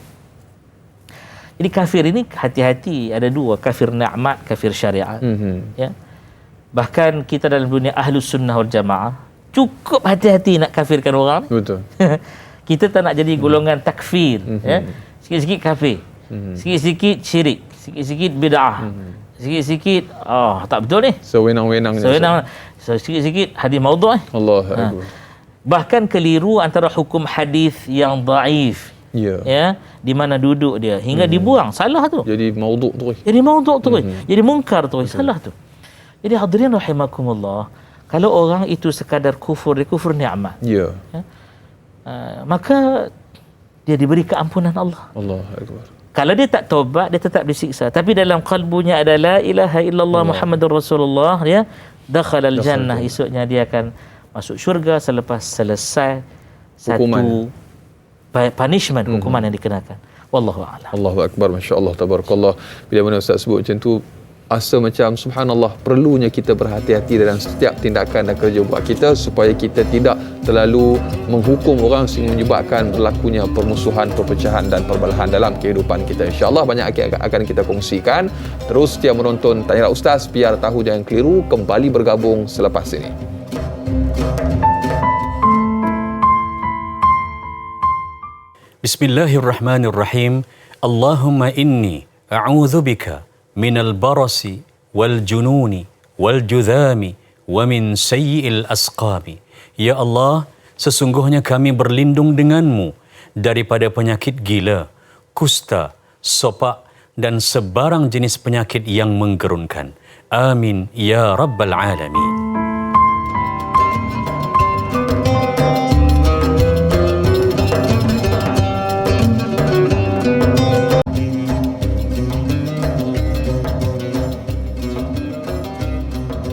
Speaker 2: Jadi kafir ini hati-hati, ada dua, kafir nikmat, kafir syariat. Ya. Bahkan kita dalam dunia Ahlus Sunnah wal Jamaah cukup hati-hati nak kafirkan orang.
Speaker 1: Betul.
Speaker 2: Kita tak nak jadi golongan takfir, ya. Sikit-sikit kafir, sikit-sikit syirik, sikit-sikit bid'ah, sikit-sikit tak betul ni,
Speaker 1: Sewenang-wenang.
Speaker 2: sikit-sikit hadis maudhu'.
Speaker 1: Allah Akbar.
Speaker 2: Bahkan keliru antara hukum hadis yang dhaif, ya, di mana duduk dia hingga dibuang, salah tu.
Speaker 1: Jadi maudhu' terus.
Speaker 2: Jadi maudhu' terus, jadi mungkar terus, salah tu. Jadi hadirin rahimakumullah, kalau orang itu sekadar kufur, dia kufur nikmat,
Speaker 1: Ya.
Speaker 2: maka dia diberi keampunan Allah.
Speaker 1: Allah Akbar.
Speaker 2: Kalau dia tak taubat, dia tetap disiksa. Tapi dalam kalbunya ada la ilaha illallah Muhammadur Rasulullah, ya, dakhalal jannah, esoknya dia akan masuk syurga selepas selesai satu punishment, hukuman yang dikenakan. Wallahu a'lam.
Speaker 1: Allahu Akbar, masya-Allah, tabarakallah. Bila mana Ustaz sebut macam tu, asa macam subhanallah, perlunya kita berhati-hati dalam setiap tindakan dan kerja buat kita supaya kita tidak terlalu menghukum orang sehingga menyebabkan berlakunya permusuhan, perpecahan dan perbelahan dalam kehidupan kita. InsyaAllah banyak akan kita kongsikan. Terus setia menonton Tanya Ustaz, biar tahu jangan keliru, kembali bergabung selepas ini.
Speaker 6: Bismillahirrahmanirrahim. Allahumma inni a'udzubika minal barasi wal jununi wal judhami wa min sayyi'il asqami. Ya Allah, sesungguhnya kami berlindung denganmu daripada penyakit gila, kusta, sopak dan sebarang jenis penyakit yang menggerunkan. Amin ya rabbal alamin.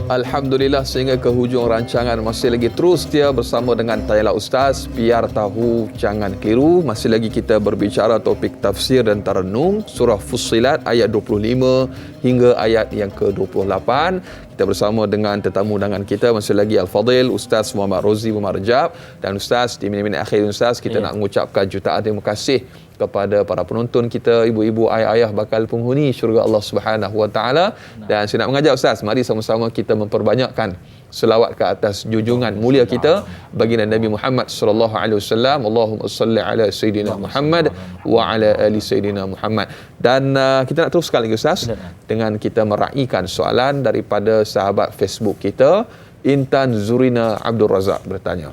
Speaker 1: Alhamdulillah sehingga ke hujung rancangan masih lagi terus setia bersama dengan Tayalah Ustaz. Biar tahu jangan keliru. Masih lagi kita berbicara topik tafsir dan taranum surah Fussilat ayat 25 hingga ayat yang ke-28. Kita bersama dengan tetamu undangan kita masih lagi Al-Fadil Ustaz Muhammad Rozi Muhammad Rajab. Dan Ustaz, di minit-minit akhir Ustaz, kita nak mengucapkan jutaan terima kasih kepada para penonton kita, ibu-ibu, ayah-ayah bakal penghuni syurga Allah Subhanahu Wa Taala. Dan saya nak mengajak Ustaz, mari sama-sama kita memperbanyakkan selawat ke atas junjungan mulia kita baginda Nabi Muhammad sallallahu alaihi wasallam. Allahumma salli ala sayidina Muhammad wa ala ali sayidina Muhammad. Dan kita nak teruskan lagi Ustaz dengan kita meraihkan soalan daripada sahabat Facebook kita, Intan Zurina Abdul Razak bertanya.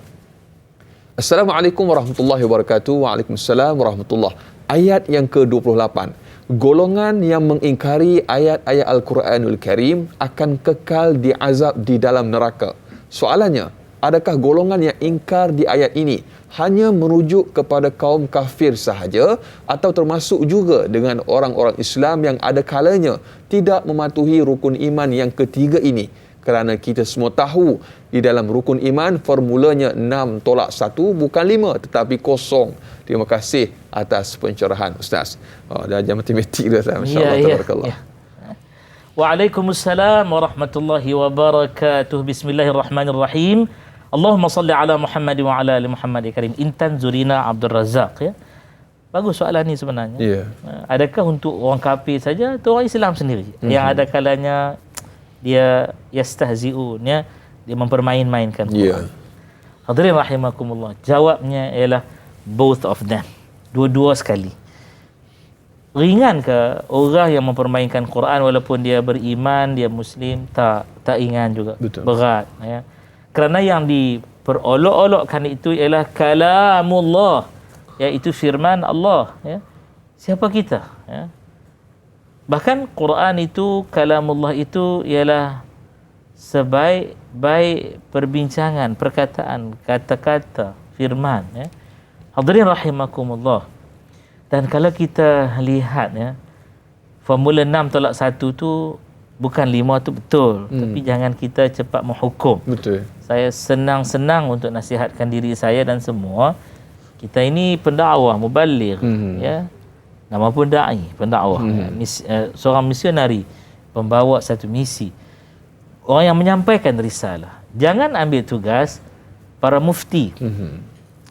Speaker 1: Assalamualaikum warahmatullahi wabarakatuh. Waalaikumsalam warahmatullahi. Ayat yang ke-28. Golongan yang mengingkari ayat-ayat Al-Quranul Karim akan kekal diazab di dalam neraka. Soalannya, adakah golongan yang ingkar di ayat ini hanya merujuk kepada kaum kafir sahaja atau termasuk juga dengan orang-orang Islam yang ada kalanya tidak mematuhi rukun iman yang ketiga ini? Kerana kita semua tahu di dalam rukun iman formulanya 6 tolak 1 bukan 5 tetapi kosong. Terima kasih atas pencerahan Ustaz. Dah ajar matematik dah Ustaz. Masya-Allah tabarakallah.
Speaker 2: Waalaikumsalam warahmatullahi wabarakatuh. Bismillahirrahmanirrahim. Allahumma salli ala Muhammad wa ala ali Muhammad karim. Intan Zurina Abdul Razak ya. Bagus soalan ni sebenarnya. Yeah. Adakah untuk orang kafir saja atau orang Islam sendiri? Yang ada kalanya dia yastahzi'un ya, dia mempermain-mainkan Quran. Hadirin rahimakumullah. Jawabnya ialah both of them. Dua-dua sekali. Ringan ke orang yang mempermainkan Quran walaupun dia beriman, dia muslim? Tak ringan juga. Betul. Berat ya. Kerana yang diperolok-olokkan itu ialah kalamullah, iaitu firman Allah ya. Siapa kita ya? Bahkan Quran itu, kalamullah itu ialah sebaik-baik perbincangan, perkataan, kata-kata, firman ya. Hadirin rahimakumullah. Dan kalau kita lihat ya, formula 6 tolak 1 tu bukan 5 tu betul, tapi jangan kita cepat menghukum. Betul. Saya senang-senang untuk nasihatkan diri saya dan semua. Kita ini pendakwah, muballigh ya. Nama pun da'i, pendakwah, seorang misionari, pembawa satu misi, orang yang menyampaikan risalah. Jangan ambil tugas para mufti.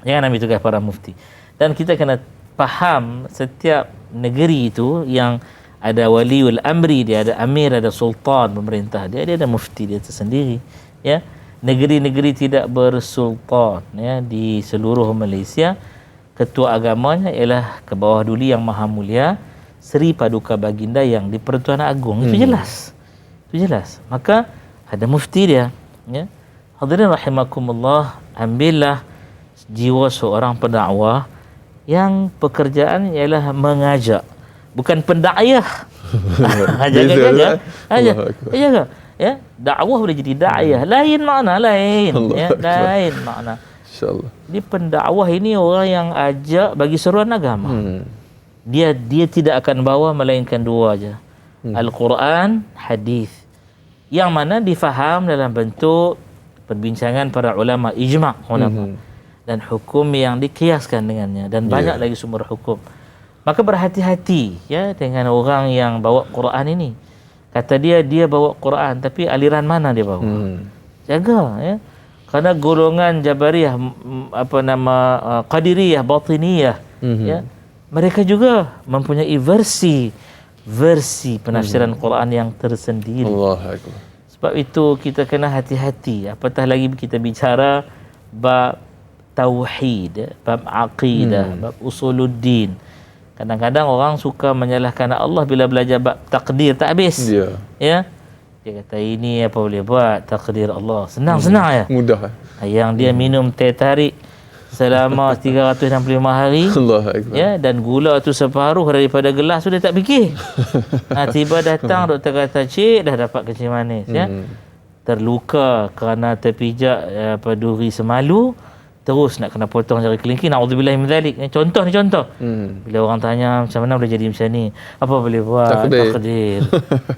Speaker 2: Jangan ambil tugas para mufti. Dan kita kena faham setiap negeri itu yang ada waliul amri, dia ada amir, ada sultan pemerintah, dia ada mufti dia tersendiri ya. Negeri-negeri tidak bersultan ya di seluruh Malaysia, ketua agamanya ialah ke bawah duli yang maha mulia Seri Paduka Baginda yang di Pertuan Agong. Itu jelas. Itu jelas. Maka ada mufti dia ya. Hadirin rahimakumullah, ambillah jiwa seorang pendakwah yang pekerjaan ialah mengajak, bukan pendakwah. Jaga. Ya, dakwah boleh jadi dakwah. Lain makna, lain ya, lain makna. InsyaAllah. Di pendakwah ini orang yang ajak bagi seruan agama. Dia tidak akan bawa melainkan dua aja. Al-Quran, hadis. Yang mana difaham dalam bentuk perbincangan para ulama, ijma' ulama. Dan hukum yang dikiaskan dengannya. Dan banyak lagi sumber hukum. Maka berhati-hati ya dengan orang yang bawa Quran ini. Kata dia bawa Quran, tapi aliran mana dia bawa? Jaga ya. Karena golongan Jabariyah, Qadiriyah, Batiniyah ya, mereka juga mempunyai versi penafsiran Quran yang tersendiri. Sebab itu kita kena hati-hati, apatah lagi kita bicara bab tauhid, bab aqidah, bab usuluddin. Kadang-kadang orang suka menyalahkan Allah bila belajar bab takdir tak habis. Ya. Dia kata ini apa boleh buat, takdir Allah. Senang-senang ya.
Speaker 1: Mudah.
Speaker 2: Yang dia minum teh tarik selama 365 hari. Ya, dan gula tu separuh daripada gelas tu dia tak fikir. Tiba datang doktor kata, "Cik dah dapat kencing manis." Ya. Terluka kerana terpijak duri semalu. Terus nak kena potong jari kelingking. Na'udzubillah min zalik. Contoh. Bila orang tanya macam mana boleh jadi macam ni, apa boleh buat? Takdir.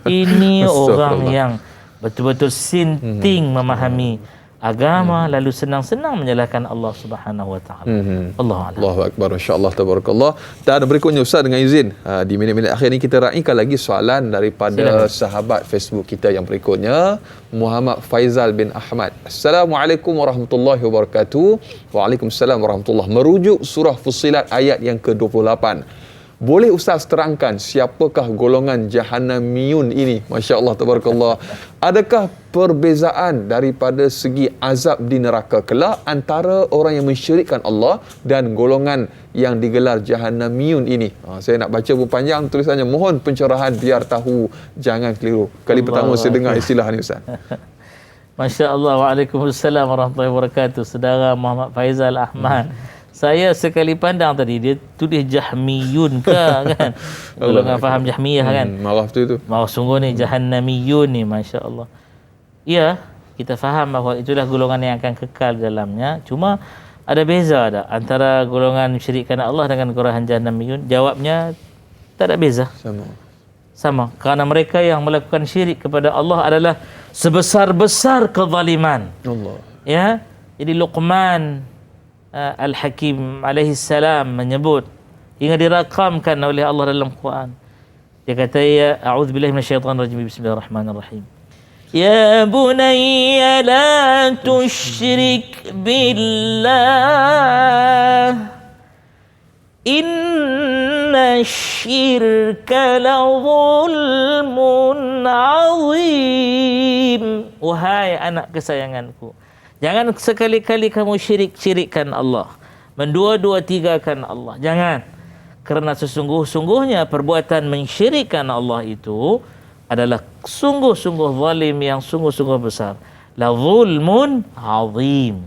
Speaker 2: Ini orang yang betul-betul sinting memahami agama, lalu senang-senang menyalahkan Allah Subhanahu wa taala. Allahu a'lam.
Speaker 1: Allahu akbar, masya-Allah, tabarakallah. Dan berikutnya Ustaz, dengan izin di minit-minit akhir ni kita raikan lagi soalan daripada sahabat Facebook kita yang berikutnya, Muhammad Faizal bin Ahmad. Assalamualaikum warahmatullahi wabarakatuh. Waalaikumsalam warahmatullahi. Merujuk surah Fussilat ayat yang ke-28. Boleh Ustaz terangkan siapakah golongan Jahannamiyun ini? Masya Allah, tabarakallah. Adakah perbezaan daripada segi azab di neraka kelak antara orang yang mensyirikkan Allah dan golongan yang digelar Jahannamiyun ini? Saya nak baca pun panjang tulisannya. Mohon pencerahan biar tahu, jangan keliru. Kali pertama saya dengar istilah ni Ustaz.
Speaker 2: Masya Allah. Waalaikumsalam warahmatullahi wabarakatuh. Saudara Muhammad Faizal Ahmad. Saya sekali pandang tadi dia tulis Jahmiyun ke kan? Golongan faham Jahmiyah kan?
Speaker 1: Marah tu itu.
Speaker 2: Marah sungguh ni Jahannamiyun ni, Masya Allah. Ya, kita faham bahawa itulah golongan yang akan kekal dalamnya. Cuma ada beza ada antara golongan mensyirikkan Allah dengan golongan Jahannamiyun. Jawabnya tak ada beza. Sama. Kerana mereka yang melakukan syirik kepada Allah adalah sebesar-besar kezaliman.
Speaker 1: Allah.
Speaker 2: Ya. Jadi Luqman Al-Hakim alaihi salam menyebut hingga dirakamkan oleh Allah dalam Quran. Dia kata, ya a'udzubillahi minasyaitonir rajim, bismillahirrahmanirrahim. Ya bunayya la tusyrik billah inna syirka la zulmun azim. Wahai anak kesayanganku, jangan sekali-kali kamu syirik-syirikkan Allah, mendua-dua-tigakan Allah. Jangan. Kerana sesungguh-sungguhnya perbuatan mensyirikkan Allah itu adalah sungguh-sungguh zalim yang sungguh-sungguh besar. La zulmun azim.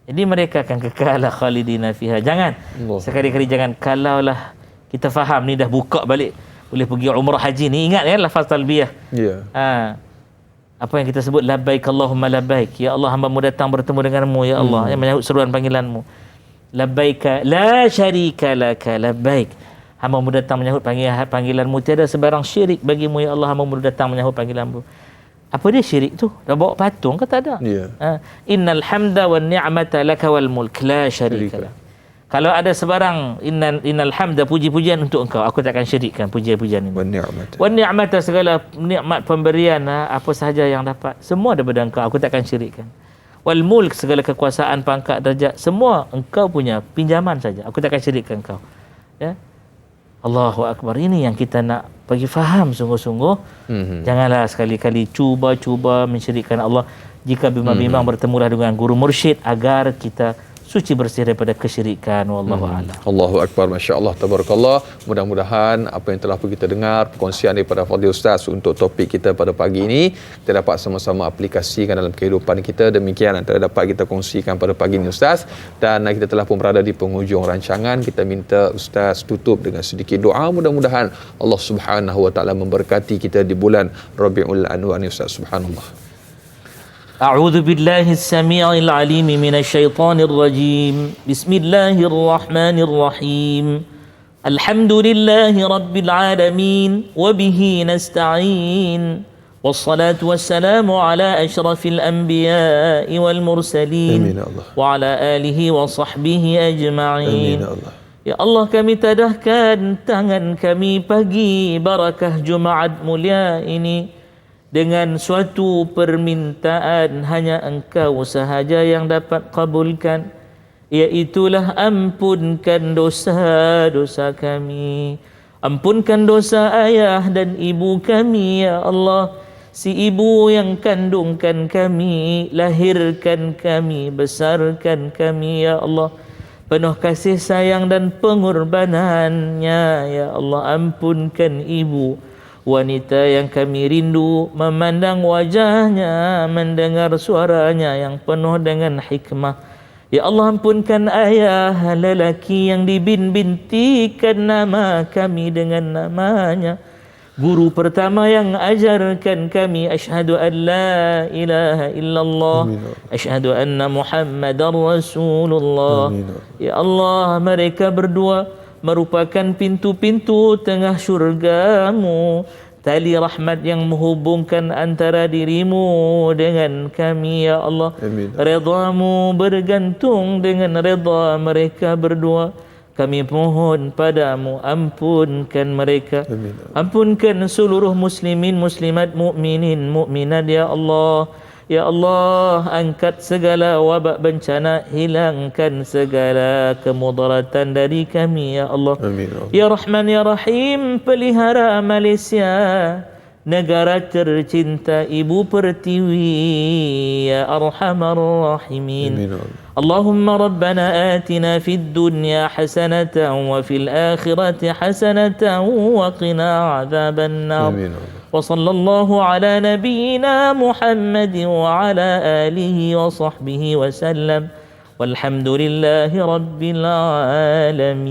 Speaker 2: Jadi mereka akan kekal khalidina fiha. Jangan. Sekali-kali jangan. Kalaulah kita faham ni dah buka balik, boleh pergi umrah haji ni, ingat ya lafaz talbiyah.
Speaker 1: Ya.
Speaker 2: Apa yang kita sebut labbaik Allahumma labbaik, ya Allah hamba-Mu datang bertemu denganmu ya Allah, yang menyahut seruan panggilanmu. Labbaika la syarika laka labbaik, hamba-Mu datang menyahut panggilanmu, tiada sebarang syirik bagimu ya Allah, hamba-Mu datang menyahut panggilanmu. Apa dia syirik tu? Dah bawa patung ke tak ada? Innal hamda wan ni'mata laka wal mulk la syarika lak. Kalau ada sebarang innal hamda, puji-pujian untuk engkau, aku takkan syirikkan puji-pujian ini. Wan ni'mata, segala nikmat pemberian apa sahaja yang dapat, semua daripada engkau, aku takkan syirikkan. Wal mulk, segala kekuasaan, pangkat, darjat, semua engkau punya, pinjaman saja, aku takkan syirikkan engkau. Ya. Allahu akbar. Ini yang kita nak bagi faham sungguh-sungguh. Janganlah sekali-kali cuba-cuba mensyirikkan Allah. Jika bimbang-bimbang bertemulah dengan guru mursyid agar kita suci bersih daripada kesyirikan. Wallahu a'lam.
Speaker 1: Allahu akbar, masya-Allah, tabarakallah. Mudah-mudahan apa yang telah kita dengar, perkongsian daripada Fadil Ustaz untuk topik kita pada pagi ini, kita dapat sama-sama aplikasikan dalam kehidupan kita. Demikian antara dapat kita kongsikan pada pagi ini Ustaz. Dan kita telah pun berada di penghujung rancangan. Kita minta Ustaz tutup dengan sedikit doa. Mudah-mudahan Allah Subhanahu wa taala memberkati kita di bulan Rabiul Anwar ini Ustaz. Subhanallah.
Speaker 2: أعوذ بالله السميع العليم من الشيطان الرجيم بسم الله الرحمن الرحيم الحمد لله رب العالمين وبه نستعين والصلاة والسلام على أشرف الأنبياء والمرسلين وعلى آله وصحبه أجمعين. Ya Allah, kami tadahkan tangan kami pagi barakah Jumaat mulia ini dengan suatu permintaan hanya Engkau sahaja yang dapat kabulkan, iaitulah ampunkan dosa-dosa kami. Ampunkan dosa ayah dan ibu kami ya Allah, si ibu yang kandungkan kami, lahirkan kami, besarkan kami ya Allah, penuh kasih sayang dan pengorbanannya ya Allah. Ampunkan ibu, wanita yang kami rindu memandang wajahnya, mendengar suaranya yang penuh dengan hikmah. Ya Allah, ampunkan ayah lelaki yang dibintikan nama kami dengan namanya. Guru pertama yang ajarkan kami asyhadu an la ilaha illallah, asyhadu anna Muhammadar Rasulullah. Ya Allah, mereka berdua merupakan pintu-pintu tengah syurga-Mu. tali rahmat yang menghubungkan antara dirimu dengan kami, ya Allah.
Speaker 1: Amin.
Speaker 2: Redamu bergantung dengan reda mereka berdua. Kami mohon padamu, ampunkan mereka.
Speaker 1: Amin.
Speaker 2: Ampunkan seluruh muslimin, muslimat, mukminin, mukminat, ya Allah. Ya Allah, angkat segala wabak bencana, hilangkan segala kemudaratan dari kami, ya Allah.
Speaker 1: Amin.
Speaker 2: Ya Rahman, ya Rahim, pelihara Malaysia, negara tercinta Ibu Pertiwi, ya Arhamar Rahimin.
Speaker 1: Amin.
Speaker 2: Allahumma Rabbana atina fid dunya hasanatan wa fil akhirati hasanatan wa qina adzaban nar.
Speaker 1: Amin.
Speaker 2: وصلى الله على نبينا محمد وعلى آله وصحبه وسلم والحمد لله رب العالمين.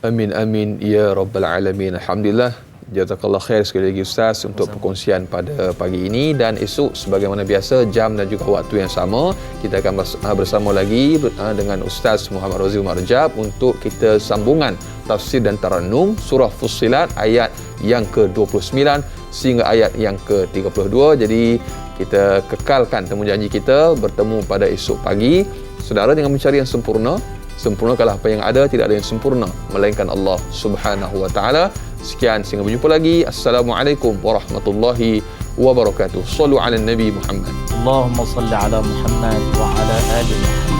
Speaker 1: Amin amin ya rabbal alamin. Alhamdulillah. Jazakallah khair sekali lagi Ustaz untuk perkongsian pada pagi ini, dan esok sebagaimana biasa jam dan juga waktu yang sama kita akan bersama lagi dengan Ustaz Muhammad Rozzi Umar Rajab untuk kita sambungan tafsir dan tarannum surah Fussilat ayat yang ke-29 sehingga ayat yang ke-32. Jadi kita kekalkan temu janji kita bertemu pada esok pagi. Saudara, dengan mencari yang sempurna, sempurnakanlah apa yang ada, tidak ada yang sempurna melainkan Allah Subhanahu wa taala. Sekian, sehingga berjumpa lagi. Assalamualaikum warahmatullahi wabarakatuh. Sallu ala Nabi Muhammad.
Speaker 2: Allahumma salli ala Muhammad wa ala ali Muhammad.